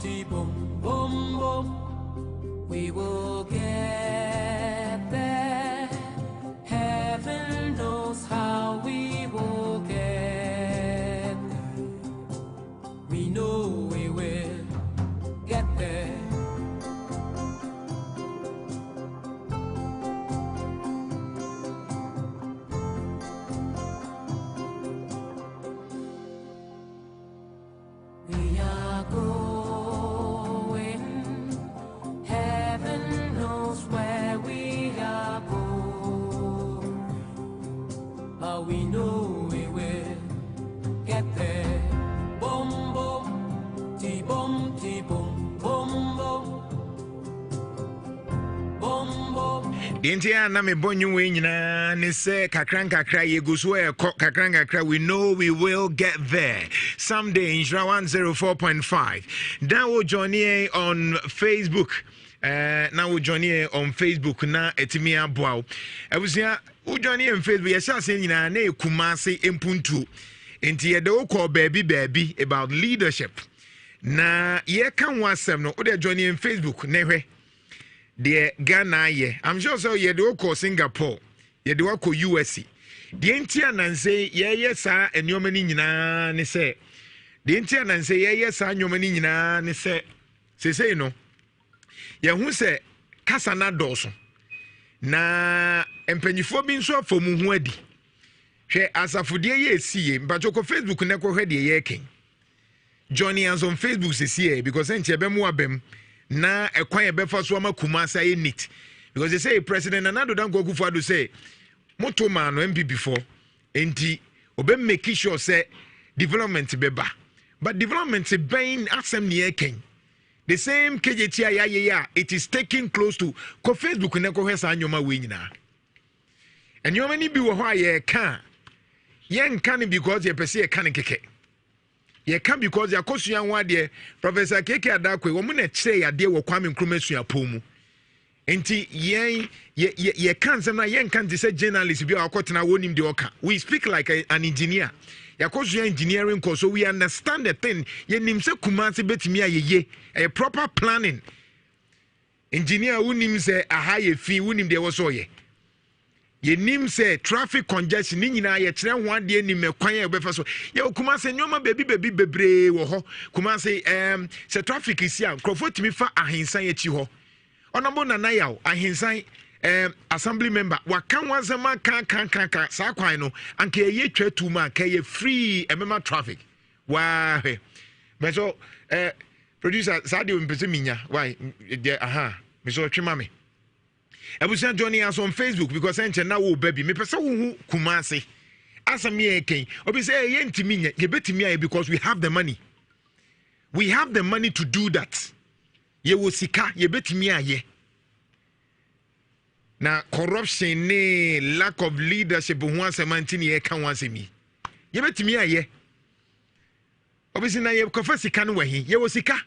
boom, boom, boom. We will get there. Heaven knows how we will get there. We know we will get there. We are going. Heaven knows where we are going. But we know we will get there. Boom, boom, ti-boom, ti-boom, boom, boom. Boom, boom. Intia na me bonyu we nyina ne se kakran kakra yegu so e kakran kakra. We know we will get there someday. Nhyira 104.5. Now Johnny on Facebook. Now Johnny on Facebook na etimi aboa. Ebusia Johnny on Facebook yesa se nyina na ekumase empuntu. Enti ye de okọ baby about leadership. Na ye kan wasem no ode Johnny on Facebook na hwe. De Ghana ye. I'm sure so ye de okọ Singapore. Ye de okọ USC. De entia nan say ye sa enwoma ni nyina ne se. De entia nan say ye sa enwoma ni nyina ne se. Se no. Ye hu se kasa na dɔɔso. Na empanyifo bi nso afomu hu adi. Hwɛ asafodie ye esie mpatoko Facebook na kɔ hwɛ de ye ken. Johnny on Facebook se sie because enche be mu abem. Na ekwan ebefa so ama kumasa ye neat because they say President Nana Danko Akufo-Addo say moto man no MP before enti obe make sure say development beba but development ben asem ne eken the same KJT ya it is taking close to ko Facebook na ko hwesa anyoma we nyina anyoma ni bi wo ho aye ka ye nka ne because ye pese ye ka ne keke ye can because ya kosua ho ade Professor Keke Adakwe wo mu na kire ya de wo Kwame Nkrumah suapo mu enti ye kan sem na ye nkan ti say journalist bi akotena wonim de oka we speak like an engineer ya kosua engineering course so we understand the thing ye nim se Kumasi betimi ayeye a proper planning engineer wonim se aha ye fi wonim de wo so ye ye nim say traffic congestion ni nyina ye kire ho ade ni mekwan e befa so ye Kumasi nyoma baby bebre wo ho Kumasi say traffic is here crofo timi fa ahensan ye chi ho onambo nana yaw ahensan assembly member wakan wanzema kan sa kwan no anka ye twa tu ma ka ye free emema traffic wa he meso producer sadio mpese minya why aha meso twema me Ebusia Johnny us on Facebook because enche na wo baby me pese wo hu Kumasi asam ye ken obi say ye ntimi nya ye betimi aye because we have the money to do that ye wo sika ye betimi aye na corruption ne lack of leadership hu asemanti ne ye kan wasemi ye betimi aye obi say na ye kofa sika no wahi ye wo sika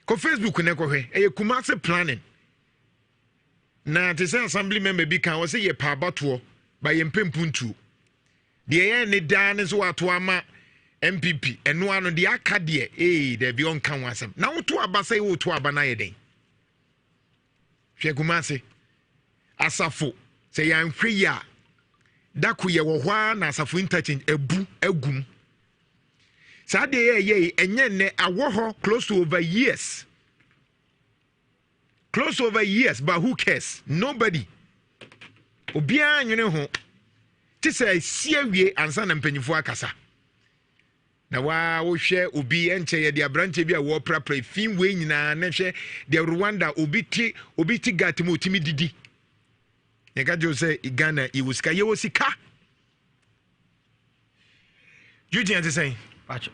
ko Facebook ne ko hwe ye Kumasi planning na te say assembly member bi kan wo say ye pa abato ba ye mpempuntu de ye ne dan so ato ama MPP eno ano de aka de de bi on kan wasem na wo to aba say wo to aba na ye den hwe Kumasi asafo say yan hwe ya dako ye wo hwa na asafo interchange ebu agum sa de ye enye ne awo close to over years but who cares? Nobody. Obia nyene ho. Ti say siewie ansa na mpanyifo akasa. Na wa wo hwe obi enche ye de abranche bi a wo prapra fin we nyina na hwe de Rwanda obi ti gatimo otimi didi. Ye ga jo say Ghana e wosika ye wosika. Eugene to say pacho.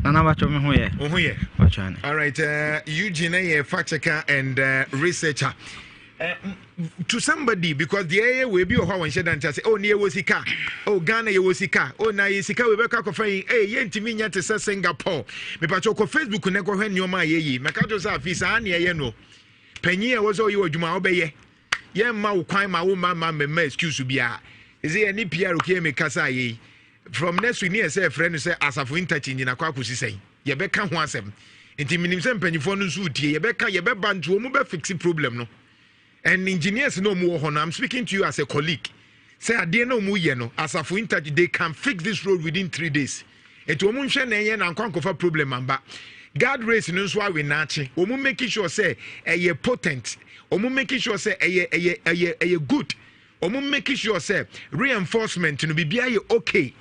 Nana bacho me ho ye. Oh ye. Pacho. All right, Eugene a fact checker and researcher. To somebody because the area will be how one said and say oh near wosika oh Ghana ye wosika oh na yesika we be ka kofa eh ye ntimi nya te say Singapore me pacho ko Facebook ne ko hwe nyoma ye me ka jo say afisa na ye no panyi e wo so ye adwuma obeye ye ma wo kwan ma wo ma excuse bia is it any PR okay me kasa ye from next week near say friend say asafo interchange na kwa kusi say ye be ka ho asem nti minim sɛ mpanyinfoɔ no nso tie yɛbɛba nto ɔmo bɛ fix problem no and engineers no ɔmo wɔ hɔ no I'm speaking to you as a colleague say adeɛ na ɔmo yɛ no as of interview they can fix this road within 3 days nti ɔmo nhwɛ na ɛyɛ na nkwankɔfa problem amba guard race no nso awe naache ɔmo making sure say ɛyɛ potent ɔmo making sure say ɛyɛ good ɔmo making sure say reinforcement no bibia yɛ okay.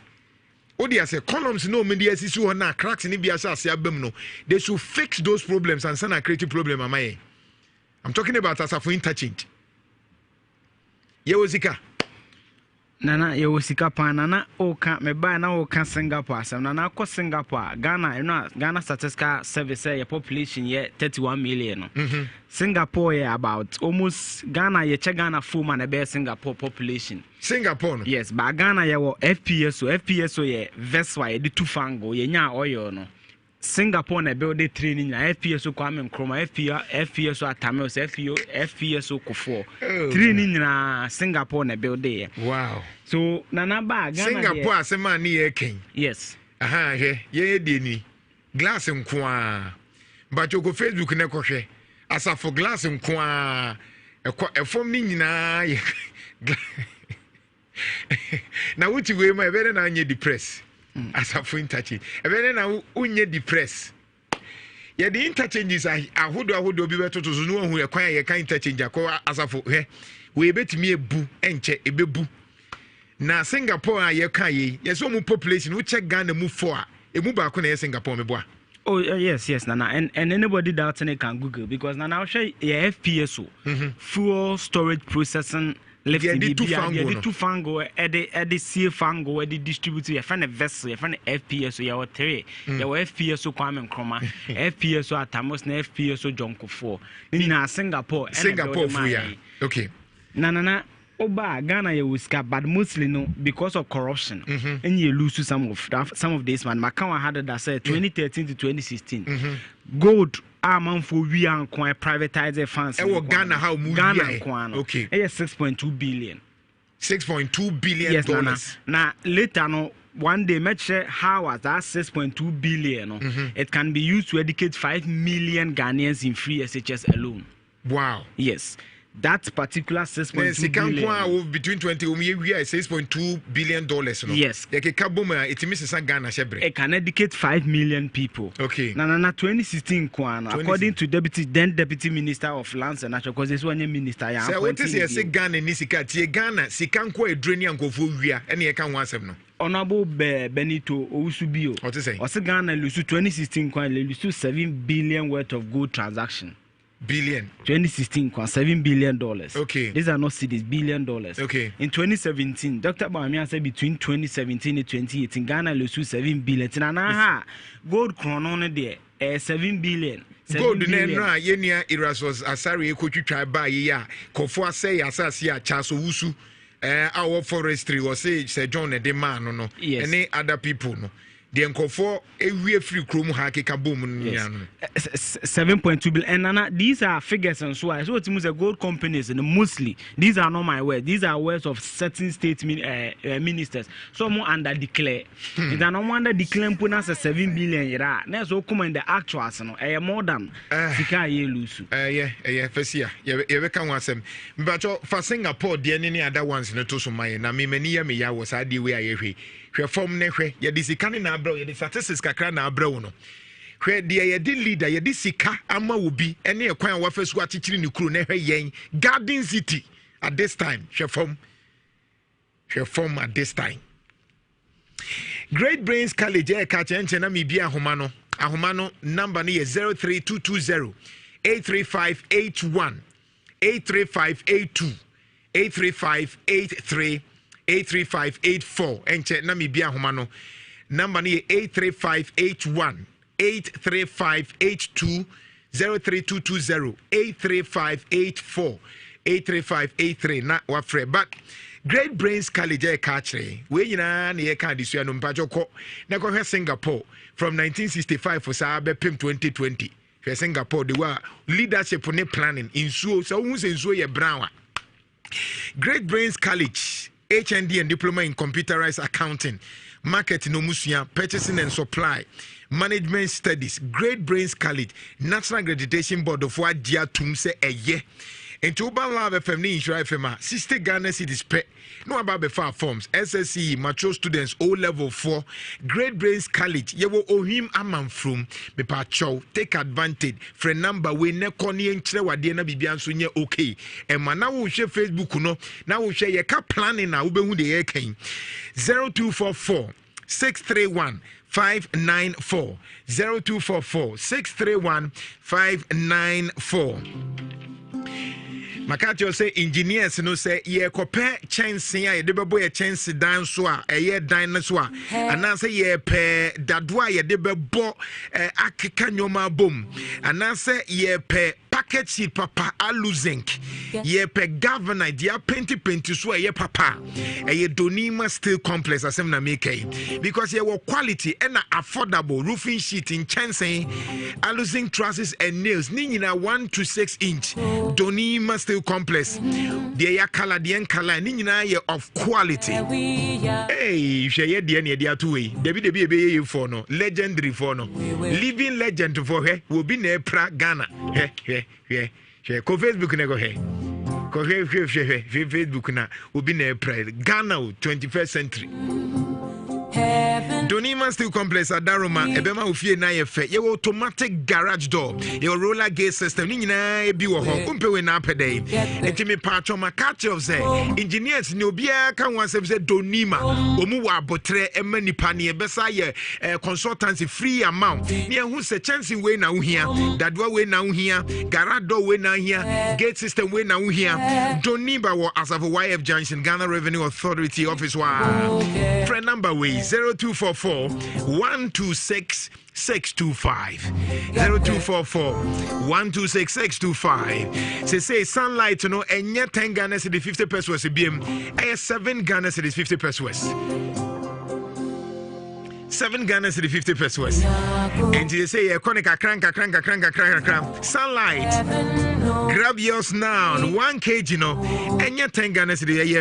Odi as a columns no media sisi ho na cracks ni bia ase abam no they should fix those problems and sana create problem amaye. I'm talking about as for interchange. Yewosika Nana yewosika pa nana oka me ba na oka Singapore asem nana ko Singapore Ghana statistical service your population ye 31 million no. Singapore ye about almost Ghana full man be Singapore population. Singapore no? Yes, but Ghana ye wo FPSO ye vessel ye di two fango ye nya oil no. Singapore na build the training na FPSO Kwame Nkrumah FPSO Atameos FPSO Kofo training na Singapore na build there. Wow. So nana ba Ghana Singapore asema ni eken. Yes. Aha ye de ni glass nko a but you go Facebook na kohwe asa for glass nko a efom ni nyina ye na wuti we ma ebe na anye depress asa for interchange ebe na unye depress ye the interchanges ahodo bi betoto so no hu ye kwan ye kan interchange akọ asa for we betimi ebu enche ebebu na Singapore a ye kan ye so mu population we check Ghana mu 4 a emu ba ko na ye Singapore me boa. Oh yes Nana and anybody doubting it can Google because Nana I'll show you FPSO fuel storage processing lifting the two fango the sea fango the distributor you find a vessel you find FPSO you have 3 you have FPSO Kwame Nkrumah FPSO Atamos na FPSO John Kufuor in Singapore okay Nana Oba Ghana ye wiska but mostly no because of corruption and you lose some of this man Makawa had that said 2013 to 2016 gold amount for we and privatize funds Ghana how Ghana okay 6.2 billion 6.2 billion yes, dollars now later no one day make sure how was that 6.2 billion it can be used to educate 5 million Ghanaians in free SHS alone. Wow. Yes. That particular 6.2 billion between 20 we are 6.2 billion dollars no? Yes. It means Ghana shebre. It can educate 5 million people. Okay. Na 2016 according to then deputy minister of lands and natural causes one minister ya. So what is say Ghana ni sika tie Ghana sika nko edreni ankofo wia ene ye kan wansem no. Honorable Benito Owusubio. What is say? Ose Ghana lose 2016 lose 7 billion worth of gold transaction. Billion 2016 $7 billion. Okay, these are not cities, $1 billion. Okay, in 2017 Dr. Bawumia said between 2017 and 2018 Ghana lost $7 billion. Nana gold chrono there $7 billion. Gold nenra yenia Irasos Asari ekotwitwa ba ye ya kofo asay asase a chaso wusu our forestry was say John de man no any other people no the enkofo ewie free krom ha keka bom no 7.2 billion and Nana, these are figures and so it means gold companies and mostly these are not my words, these are words of certain state ministers some under declare it are no under declare punas 7 billion yera na so come in the actuals no more than sika ye lose fesia ye be kan wasem mbacho for Singapore de any other ones no to so my na me mani ya me ya was ade we ayehwe hwe form ne hwe ye de sika ne na abra ye de statistics kakra na abra wo no hwe de ye de leader ye de sika ama wo bi ene ye kwan wa fesu achichiri ni kuro ne hwe yen Garden City at this time hwe form at this time Great Brains College e ka chenche na me bi ahoma no number ne ye 03220 83581 83582 83583 83584 enche na me bia homa no number ni 83581 83582 03220 83584 83583 na wafre but Great Brains College e ka kire we nyina na ye ka disua no mpajoko na ko hwe Singapore from 1965 for sa be pim 2020 hwe Singapore the wa leadership ne planning insuo so hu se insuo ye brown. Great Brains College HND and diploma in computerized accounting, marketing no musia, purchasing and supply, Management Studies, Great Brains College, National Accreditation Board of what Dia Tumse a year. And to Uban Lab FM Nhyira FM, 60 Ghana cedis pe. No about the far forms, SSC, mature students, O level 4, Great Brains College, Yewo Ohim Aman from Mepacho, take advantage, friend number we ne koni and Trewa Diana Bibian Sunye okay. And man now we share Facebook no, now we share your cap planning now, Ube who the air came 0244 631 594 0244 631 594. Makacho say engineers no say ye kope chance a de bebo ye chance dan so a ye dan so a ana say ye pe dadoa ye de bebo akeka nyoma bom ana say ye pe package sheet papa alu zinc ye pe governor dia penti so ye papa ye Donima Steel Complex asem na make because ye were quality and affordable roofing sheet in chance alu zinc trusses and nails ni nyina 1 to 6 inch Donima Steel Complex the ya color the color ni nyina ye of quality hey she de na dia to we debi be for no legendary for no living legend for her will be na pra Ghana he ko Facebook na go he ko Facebook na will be na pra Ghana 21st century Donima Steel Complex at Daroma, Ebema Ufie na yefe, ye automatic garage door, ye roller gate system, ni nyina e bi wo ho, umpe we na pede. Enti me patcho makache of say, engineers ni obia kan wan say Donima, omu wa abotre ema nipa ne besa ye consultancy free amount. Ni hu se chance we na wo hia, dadwa we na wo hia, garage door we na hia, gate system we na wo hia. Donima wo asafo YF Junction, Ghana Revenue Authority office wa. Friend number we 0244 126 625 0244 126 625. Say sunlight no enye 10 Ghana cedi 50 pesos BM 7 Ghana cedi 50 pesos 7 Ghana cedi 50 pesos and you say konika cranka sunlight grab yours now 1 kg no enye 10 Ghana cedi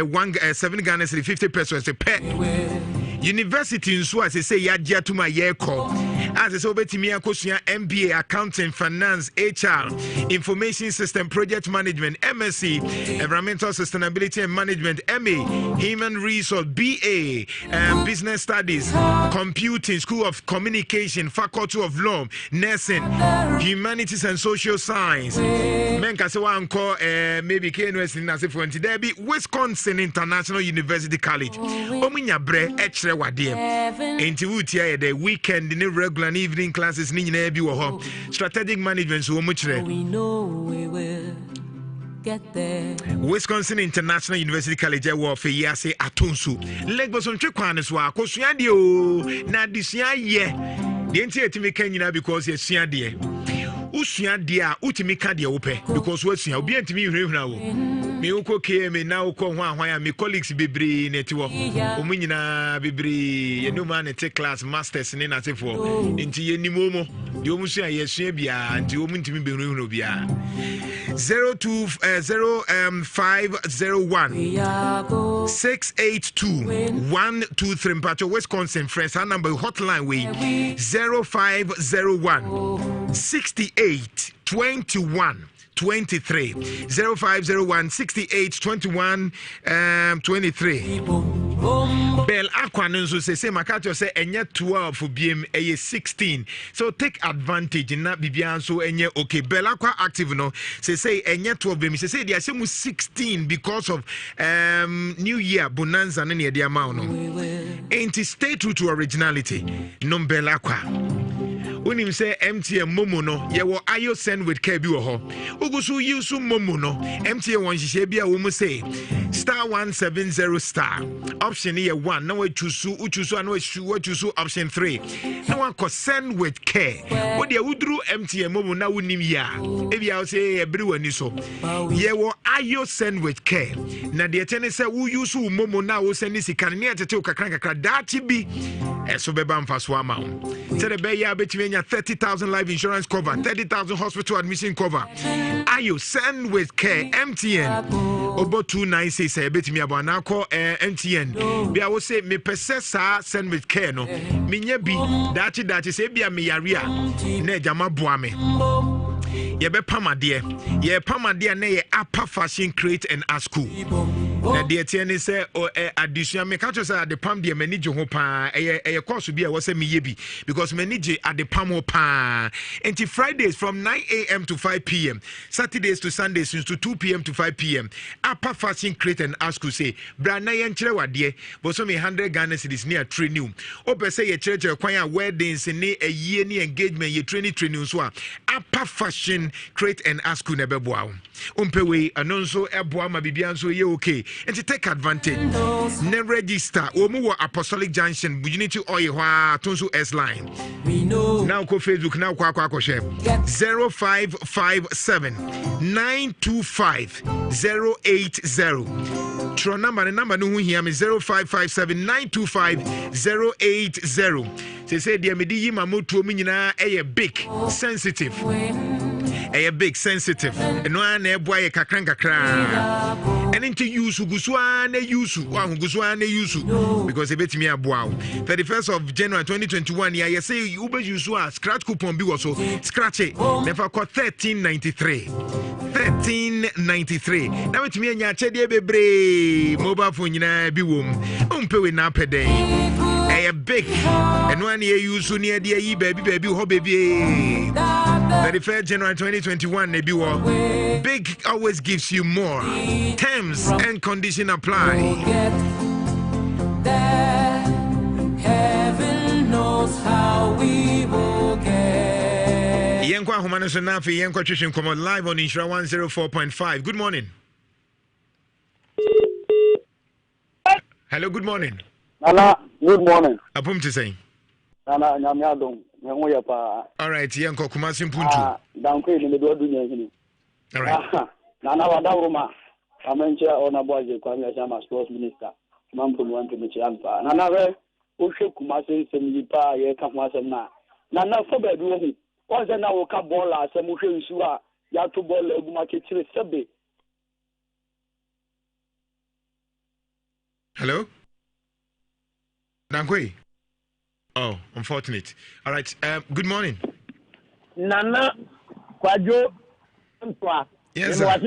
7 Ghana cedi 50 pesos a pet University in Swa say yadia to my year call as a obetimi akosua MBA accounting finance HR information system project management MSc environmental sustainability and management MA human resource BA business studies computing school of communication faculty of law nursing humanities and social science men ka se wan call maybe KNUS in as for there be Wisconsin International University College omunya bre wadie enti wutia the weekend in regular evening classes ni nyina bi wo ho strategic management so mo kire Wisconsin International University College wo fe yase atonsu Lagos on twekwan so akosua de o na disua ye de enti etimi kan nyina because yesua de usua de a utimi ka de wo pe because wasua obi antimi hwehwena wo me uko KM na uko hwan ya me colleagues bebre netiwo omunyina bebre ye no man take class masters ni na sefo nti ye nimomo de omusua yesua bia nti omuntimi beru bia 02501 682 123 mpacho Wisconsin friends our number hotline we 0501 68 21 23 0501 68 21 23 Bell Aquanunzo say Makacho say enye 12 BM a 16 so take advantage in that Bibian so enye okay Bell Aqua active no say enye 12 BM say they are 16 because of New Year bonanza near the amount no ain't stay true to originality no Bell Aqua unim say MTN Momo no ye wo ayo send with care bi wo ho ugusu use Momo no MTN won hihye bia wo mu say star 170 star option ye 1 na we choose na we choose option 3 na one ko send with care wo de uduru MTN Momo na unim ya e bia say e bri wani so ye wo ayo send with care na de tene say wo use Momo na wo send sika ne atete kakra dachi bi eso beba mfaso ama say the be ya betimi 30,000 life insurance cover, 30,000 hospital admission cover. Are you send with care MTN obo 296 ebetimi abana ko MTN bia wo say me pese sa send with care no menya bi dachi say bia me yare a na jama boa me yebe pamade ye pamade na ye upper fashion crate and school na de tiene say addition me catch say the pam de manage ho pa e course bi e wo say me ye bi because manage at the pam ho pa until Fridays from 9 a.m. to 5 p.m. Saturdays to Sundays to 2 p.m. to 5 p.m. upper fashion crate and school say bra na ye nkyere wade bo so me 100 Ghana cedis near training o pe say ye church kwan a weddings ni ayie ni engagement ye training so a upper fashion crate and school na beboa umpewe anonso eboa ma bibia nso ye okay and to take advantage ne register omu wo Apostolic Junction Bujiniti Oye Hwa Tonso S line now ko Facebook now kwa share 0557 925 080 tro number no hu hia me 0557 925 080 say dia me di yima moto mu nyina big sensitive big sensitive no an eboa ye kakra and into use guswane use because a bit me aboa 31st of January 2021 ya say you be use a scratch coupon bi so scratch it never got 1393 now it me nya chede bebre mobile phone nyina bi wom umpewe na pede big and one year use near the baby ho baby 31st January 2021 maybe big always gives you more. Terms and condition apply. Heaven knows how we will get. Yenkwa Humana Sonafi, Yenkwa Trishan come on live on Nhyira 104.5. Good morning. Hello, good morning. Nana, good morning. Apum to say. Nana, Nyamiadong. All right, Yanko Kumasim Puntu. Downgrade in the Dodun. All right. Nana Wadawuma, I mentioned on a boy, Kwame sports minister, Mampum went to Michiampa. Nana, Ushu Kumasin, Semipa, Yakamasana. Nana Fobedu, was an Awoka Bola, Samushu Sua, Yatu Bola, Bumakitri Sabi. Hello? Dankwe. Oh, unfortunate. All right. Good morning. Nana Kwajo. Yes, sir.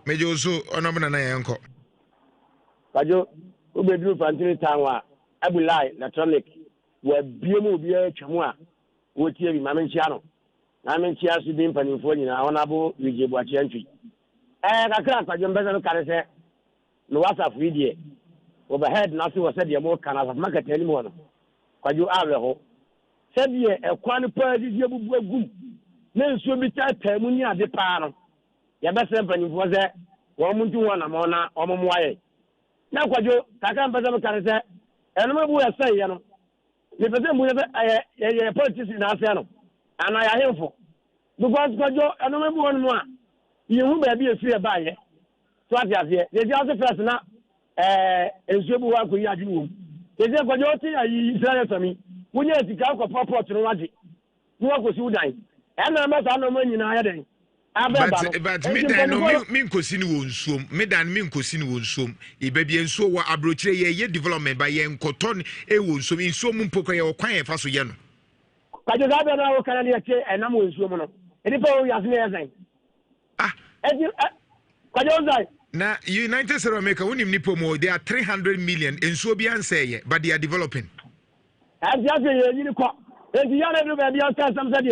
Major also honorable na yanko. Kwajo, ubedru fantini tanwa. Abulai electronic. We biemu biye chamwa. Wotie bi mamenchiano. Na menchia su bi mpanimfo nyina honorable Wijebu Achiantwi. Kakra Kwajo mbeza no kare se no WhatsApp video. Overhead na so said mo kana market anymore. Kwajo aweho sebie ekwan pa didi abubu agum na nsuo bi ta mu ni ade pa no ya be sempanifo ze wo muntu wona mo na omomoaye na Kwajo kaka mpeza mkare se eno mabu ya sai ya no ni pese mu ye politics na ase no ana ya hemfo because Kwajo eno mabu won no a yehu ba bi efi e baaye so ati ase ye ji ase first na nsuo bi wa ko yi adwum Eze Kwajo ti ayi Israel fami. Wunya sika ko proport no wade. Ni wakosi udan. Na masa no manyina ya den. But me dan no me nkosi ni wonsuom. Me dan me nkosi ni wonsuom. Iba bi ensuo wa abrochire ye development ba ye nkoton e wonsuom. Ensuo mu mpoko ye okwan ye fa so ye no. Kwajo ga be na wo kana ni eche enam wonsuom no. Edi pa wo yasne ye san. Kwajo zai. Now, United States of America, when you more, they are 300 million in Sobian say, but they are developing. And just a unicorn. If you are able to be some said,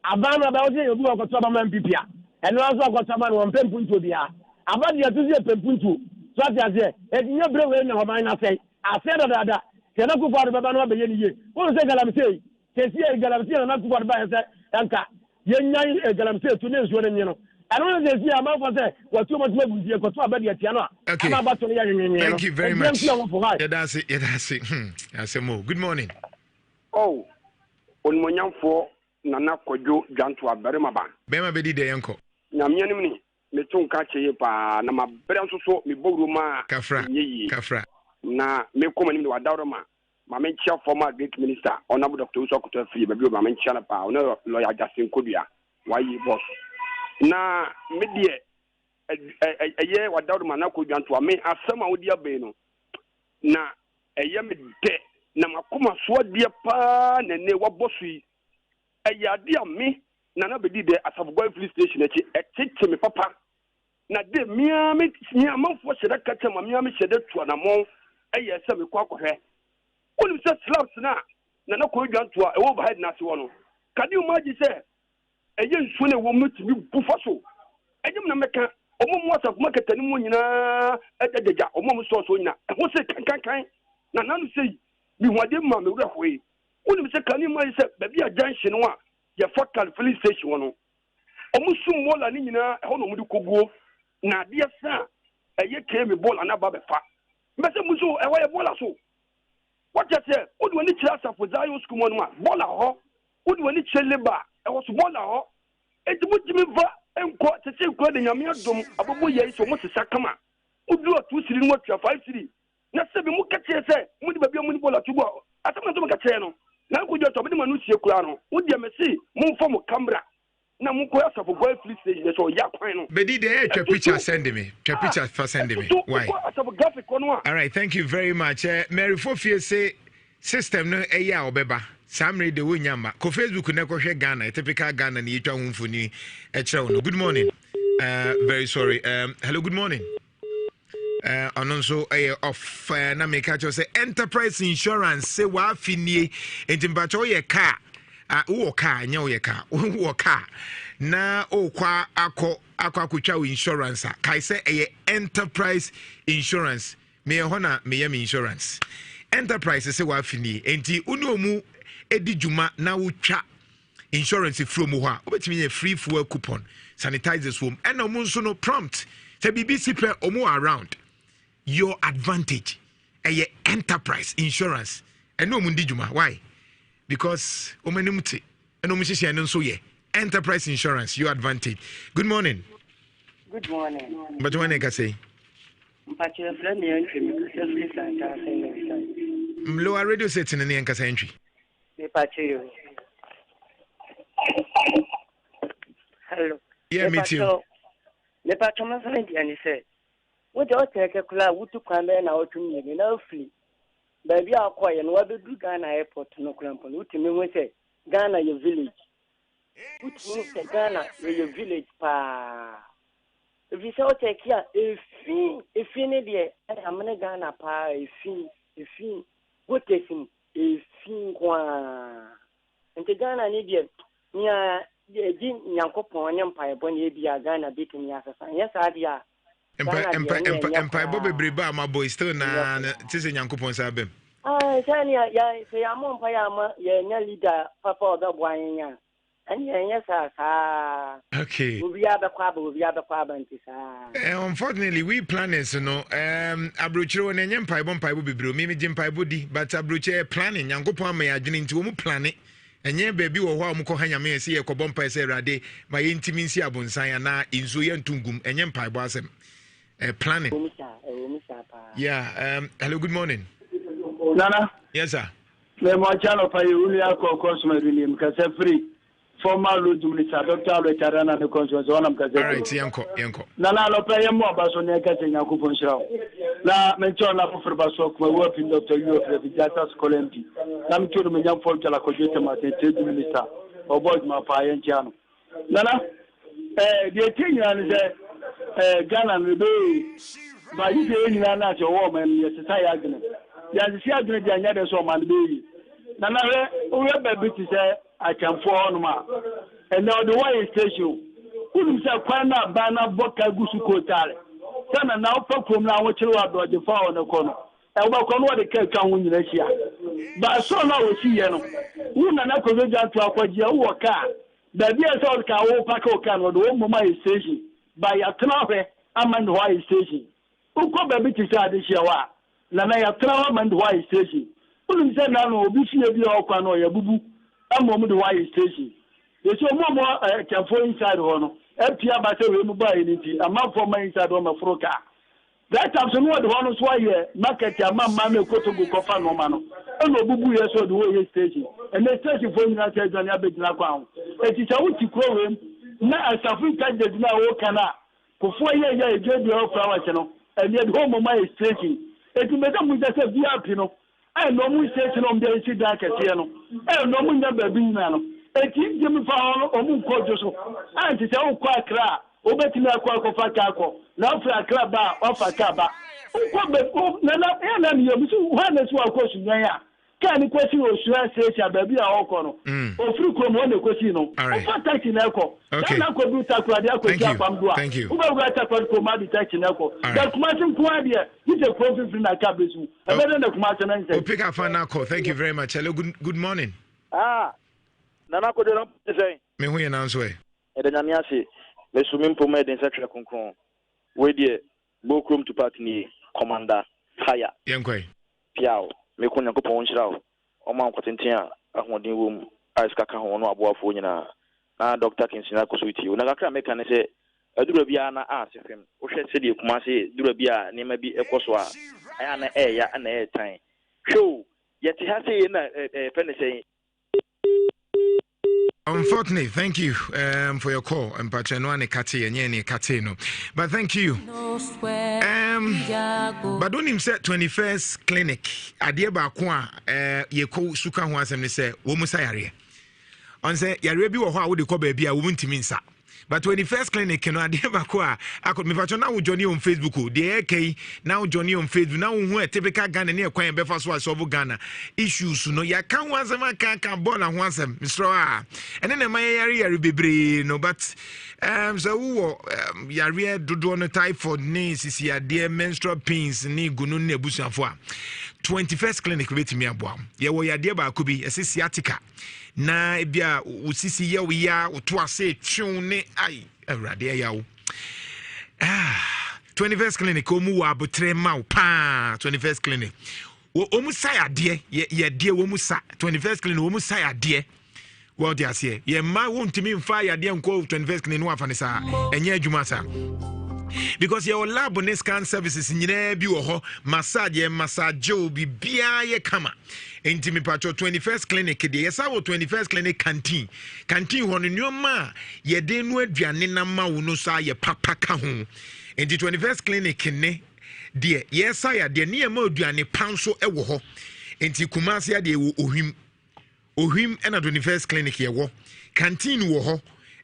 a ban about you go to some PPA, and also got someone on Pempuntu. About the Atusia Pempuntu, such as if you bring in mine, I say, I said that, cannot go for the Babano Bayani. What is Galamsey? Cassia Galamsey, and not what by Anka. Young Galamsey to know what you know. I don't know if you are what too much more you got to about the Tiana. Okay. Thank you very much. That's it. I say more. Good morning. Oh, on Monyam for Nana Kwajo Jantua Beremaban. Bema Bedi de Yanko. Namianimini, Meton Kache pa, Nama Beranso, mi Boruma, Kafra, na me come in Wadaroma, Mamencha former Greek minister, Honorable Dr. Usokuta Free, Babu Mamencha pa, Lawyer Justin Kodia, why you boss. Na media ɛyɛ wadawdo ma na ko dwanto ame asɛm a wodi abɛn no na ɛyɛ me de na makoma so de pa na ne wabɔ so yi ɛyɛ ade a me na na bedi de asafogwa police station akyi ɛtete me papa na de mia me amanfo hyɛ ka kyɛ ma mia me hyɛ de to na mo ɛyɛ sɛ me kɔ akɔhwɛ woni sɛ slaps na ko dwanto a ɛwɔ bahad na se wɔ no kade o maji sɛ ɛyɛ nsuo na ɛwɔ mu tumi bufa so ɛnyem na mɛka ɔmo mo asafo maketa ne mu nyinaa ɛdɛdɛgya ɔmo mo sɔɔso nyina ɛho sɛ kankankan na nanu sɛ bihuade ma me wura hɔe woni sɛ kane ma yi sɛ baabi a junction no a yɛfa calfilling station wɔ no ɔmo sum mola ne nyinaa ɛhɔ na ɔmo de koguo na adeɛ sa ɛyɛ kɛmi bola na ba bɛfa mbɛsɛ mu so ɛwɔ yɛ bola so wɔkyɛ sɛ wode w'ani kyerɛ asafo zayo school mu no a bola hɔ wode w'ani kyerɛ leba ɛwɔ so bola hɔ enti motumi va nkɔ te sɛ nkɔ de nyame adom abɔbɔ yɛi sɛ ɔmo sesa kama wodu a 2 siri no atua 5 siri na sɛ bi mo ka kyerɛ sɛ mode baabi a mo ne bola to bo asɛm na nso mo ka kyerɛ no na nkɔdwa tɔ mede ma no sie kura no wodeɛ mɛse momfa mo camera na monkɔ asafo boy free stage sɛ ɔyɛ kwan no bedi de twa picture send me twa picture for send me why asafo graphic no all right thank you very much Mary Fofie say system no ɛyɛ a ɔbɛba Samre de wonyamba ko Facebook na ko hwe Ghana typical Ghana ni etwa humfoni ɛkyerɛ no good morning very sorry hello good morning Anonso off na make catch say enterprise insurance say wa finie entimpacho ye car wo car nya wo ye car wo car na okwa akotwa insurance kai say enterprise insurance me hona me yam insurance enterprise say wa finie enti unu omu edi juma na wotwa insurance from ho a obetimi ye free fuel coupon sanitizers home and omu nso no prompt say BBC pe omu around your advantage a enterprise insurance and no mundi juma why because omenimute and omushisi and so ye enterprise insurance your advantage good morning but when I say lower radio setting in the Nkasa entry hello yeah me too le patron and say what do take a club would to come in out to me in our fleet? Baby, I'll quiet and what do Ghana airport no crampon? What you mean we say Ghana your village? What means Ghana your village pa? If you say take here, if you need it, I'm gonna Ghana pa, if you what is him, if you and the Ghana need it, yeah, Yankopon Empire, when you be a Ghana beating yes, I Empire Bobby Briba, my boy, still na Tizzy Yankupon Sabem. Say I'm on Payama, your leader, Papa, the wine. And yes, okay. We are the crab, unfortunately, we planners, you know, Abrucho and Empire Bompire will be blue, Mimi Jim Body, but Abruche planning, Yankupon may have into planet. And yeah, baby, or how Mukohanya may see a cobompa serade, my intimacy abonsaya na in Zuyan Tungum and Empire Bossem. Planning. Yeah, hello, good morning. Nana? Yes, sir. Le channel for you, Cosmo William, because free. Former Lord Dr. Veterana, the conscience on them. All right, Yanko. Nana, no pay more Basonia catching Yakupon show. La mention of Basok, my work in Dr. U. Revijatas Colenti. I'm to the young folk la Cogeta Martin, Minister, or boys my pie and channel. Nana, the thing is Ghana will be by you not your woman, yes, I agree. Yes, she agreed the other so man baby. Nana, we have a bit to say. I can phone ma. And now the way station. Who say Kwana Bana Boka Gusuko Tale? Sana now Pokum now what you are the far on the corner. And what can what the cake can win this year. But so now we see you. Who Nana could go down to a Quadia car. The dear South Cow Paco can or the woman station. By a travel, I'm on the white station. Who come a bit to say this year? Nana travel and white station. Who say now, be see a beer or your boo. I'm on the white station. There's no more can fall inside one. Empty about a room by anything. A man for my inside on my froca. That time, some one who's why market your mamma go to go coffin no man. And no boo, yes, or the way station. And the station for United on your big ground. It is a witty crowing. Now, as a free candidate now, cannot. Kofo ye ejebi o flowers no and yet home of my stretching. It will make them with a VIP no. I know we stretching on the AC dark at Tiano. I know we never been man. A team Jimmy Fowl or Moon Kojoso. And to tell quite clear. Obetina kwa kofa kako na ofra club ba ofa kaba ukwa be na na mi yobisu hane so akosu nyan ya kan kwesi osua station ba bi a okọ no ofri krom ho na kwesi no ofa taxi na ekọ na ko du takwa dia kwesi apam do a uba takwa ko ma di taxi na ekọ da kuma tin kwa dia ite ko free na kabesu e be na kuma tan nse o pick up na call. Thank you very much. Hello, good morning. Nana ko de no say me hu ye na nso e de nyame ase me sumi mpoma de nsa twa konkron we de bokrom to party ni commander fire yenkoi piao me ko nyankopon nhyira o ma nkwatenten a ahoden wo mu iska ka ho no aboafo nyina na Dr. Kinsina kosuti o na kakra me kan se adura bia na asefem o hwe se de kuma se dura bia ne ma bi ekoso a aya na ya na tan show yeti ha se na pene se. Unfortunately, thank you for your call. And but thank you. But don't him say 21st clinic. Adie ba kwa ye ko suka ho asem ne say wo musayare. On say yare bi wo ho a wo de ko ba bia wo ntimi nsa. But 21st clinic no adie ba kwa akọ me facho na wo journey on Facebook o de ekei na wo journey on Facebook na wo hu typical Ghana ne ekwan be fa so aso Ghana issues no ya kan ho asem kan ball na ho asem mistro a ene na man yare bebre no but so wo yare dodo no typhoid ni sisi ade menstrual pains ni gunu na ebusuafo a 21st clinic betimi aboa ye wo yade ba akobi ese sciatica na ebia usisi ya wiya uto ase twun ne ai awrade ya wo 21st clinic omu wa abotre ma pa 21st clinic omu sayade ye de omu sa 21st clinic omu sayade well they say ye ma wontimi mfa yade nko 21st clinic no afane sa enye adwuma sa because your lab and scan services nyina bi wo ho massage obi bia ye kama intimi pacho 21st clinic de yesa wo 21st clinic canteen ho no nyoma ye de no aduane na ma wo no sa ye papa ka ho enti 21st clinic ne de yesa ya de ne ma aduane panso e wo ho enti kumase ya de wo ohwim na 21st clinic ye wo canteen wo ho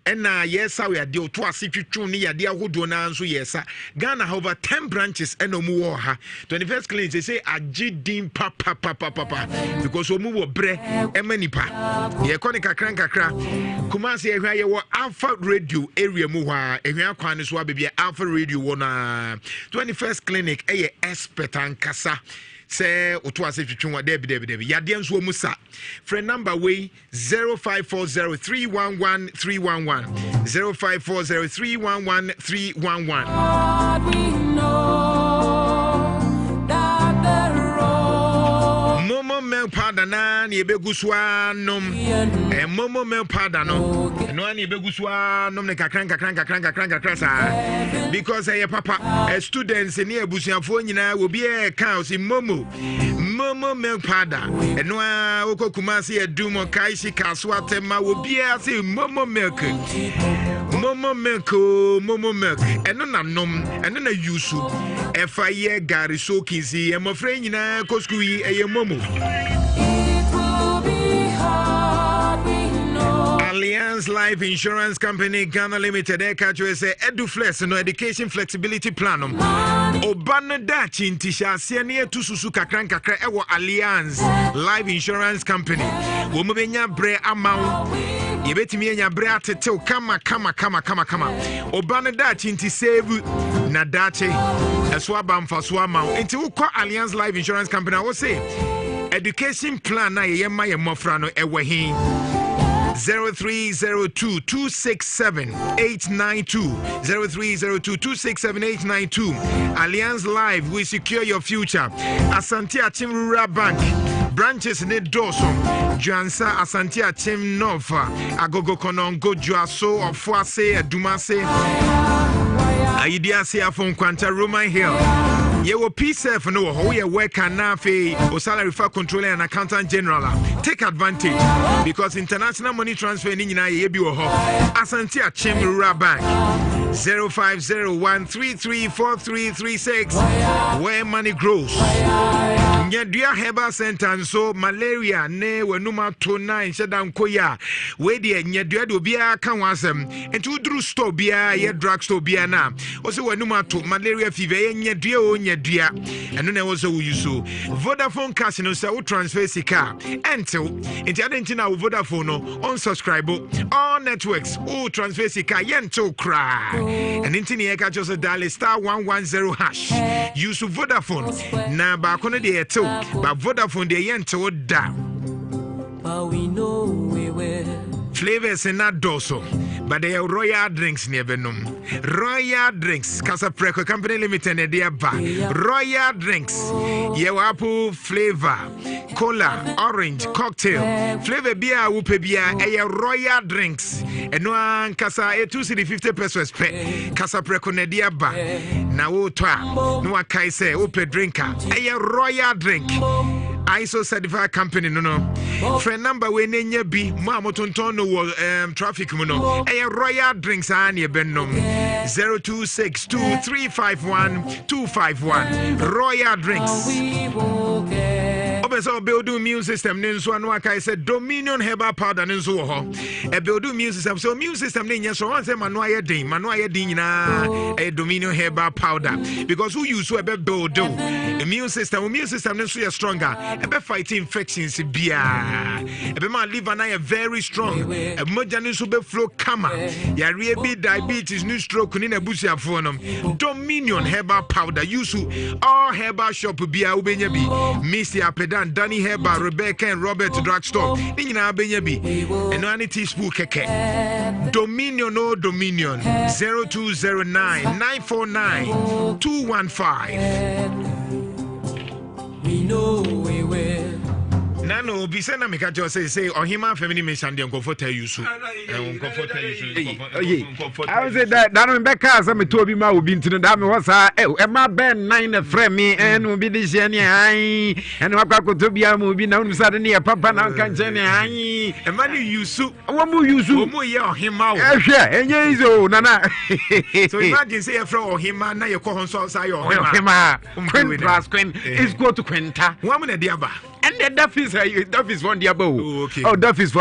ena yesa we ade oto ase twetwu ne yade ahodo na nso yesa Ghana have over 10 branches ena mu wo ha 21st clinic say agidin papa because omu wo bre emanipa ye koni kakra kumase ehwa ye wo Alpha Radio area mu ha ehwa kwan so abebia Alpha Radio wo na 21st clinic eye expert ankasa say oto ase twetwu wa debi yade nso mu sa friend number way 0540311311 0540311311 Momo milk powder na ni ebeguswa nom momo milk powder no no ani ebeguswa nom ne kakran sa because papa students ni ebusuafo nyina obi e kan si momo milk powder no oko kumasi edumo kaishi kaswa tema obi e say momo milk eno na nom eno na yusu efa ye gari soaking si emofre nyina kosku yi eye momo Alliance Life Insurance Company Ghana Limited say EduFlex no education flexibility plan obana da chintisha se ne etususu kakran ewo Alliance Life Insurance Company wo mo benya bre amaw yebetimi enya bre atetew kama obana da chinti save na dache eso abamfa so amaw enti wo kwa Alliance Life Insurance Company wo say education plan na ye ma ye mofra no ewo hin 0302-267-892 0302-267-892 Alliance Live, we secure your future. Asante Achim Rural Bank branches ne Dawson Jansa Asante Achim Nofa Agogo Konongo Juaso Ofuase Adumase Aidiase Afon Kwanta Roman Hill ye wo PCF no ho ye work na fe o salary for controller and accountant general take advantage because international money transfer ni nyina ye bi wo ho Asante Achim Rural Bank 0501334336 where money grows. Nyadua Herbal Center so malaria ne wenuma to 9 shedam koya we de nyadua do bia kan wasem enti udru store bia ye drug store bia na o se wenuma to malaria fever ye nyadua o nyadua eno na wo so wo yuso Vodafone cash no say wo transfer sika entil enti adenti na wo Vodafone no on subscribe all networks o transfer sika yentil cry and enti ne ka just dial *110# use Vodafone na ba kono de etil ba Vodafone de yentil da but we know we will. Flavors in that doso, but they are Royal Drinks near Benum. Royal Drinks, Casa Preco Company Limited, and dear ba. Royal Drinks, Yewapu flavor, cola, orange, cocktail, flavor beer, upe beer, a Royal Drinks, and one Casa a 250 pesos pe. Casa Preco Nedia ba. Now, no kaise, upe drinker, a Royal Drink. ISO certified company no friend number we nenya bi mamotonton no traffic mu no Royal Drinks an ye bennom 0262351251 Royal Drinks obeso build immune system nso anu aka say Dominion herbal powder nso ho e build immune system so immune system nya so one say manu aye din nyina e Dominion herbal powder because who use so e be build immune system nso is stronger ebe fight infections bia ebe ma liver na ya very strong emoja ni so be flow kama ya bi diabetes new stroke ni na busuafo no Dominion herbal powder use all herbal shop bia ubenya bi Miss Apedan Danny Herbal Rebecca and Robert drugstore ni nyina benya bi eno ani teaspoon keke Dominion 0209949215 we know we will. Nano bisena meka jo say ohima family mission dey comfort you so comfort you I was that don't be cars am to be ma obi ntino da me hosa e ma ben 9 frame me en obi de je ne ai en wakwakoto bia ma obi na unu sade ne papa na nka nche ne ai e ma ni yusu wo mu yusu wo mu ye ohima wo ehwe enye izo nana so imagine say you from ohima na ye ko hon so say ohima queen plus queen is go to quinta wo mu na dia ba and the Duff is one diabo. Oh, okay. Oh, Duff is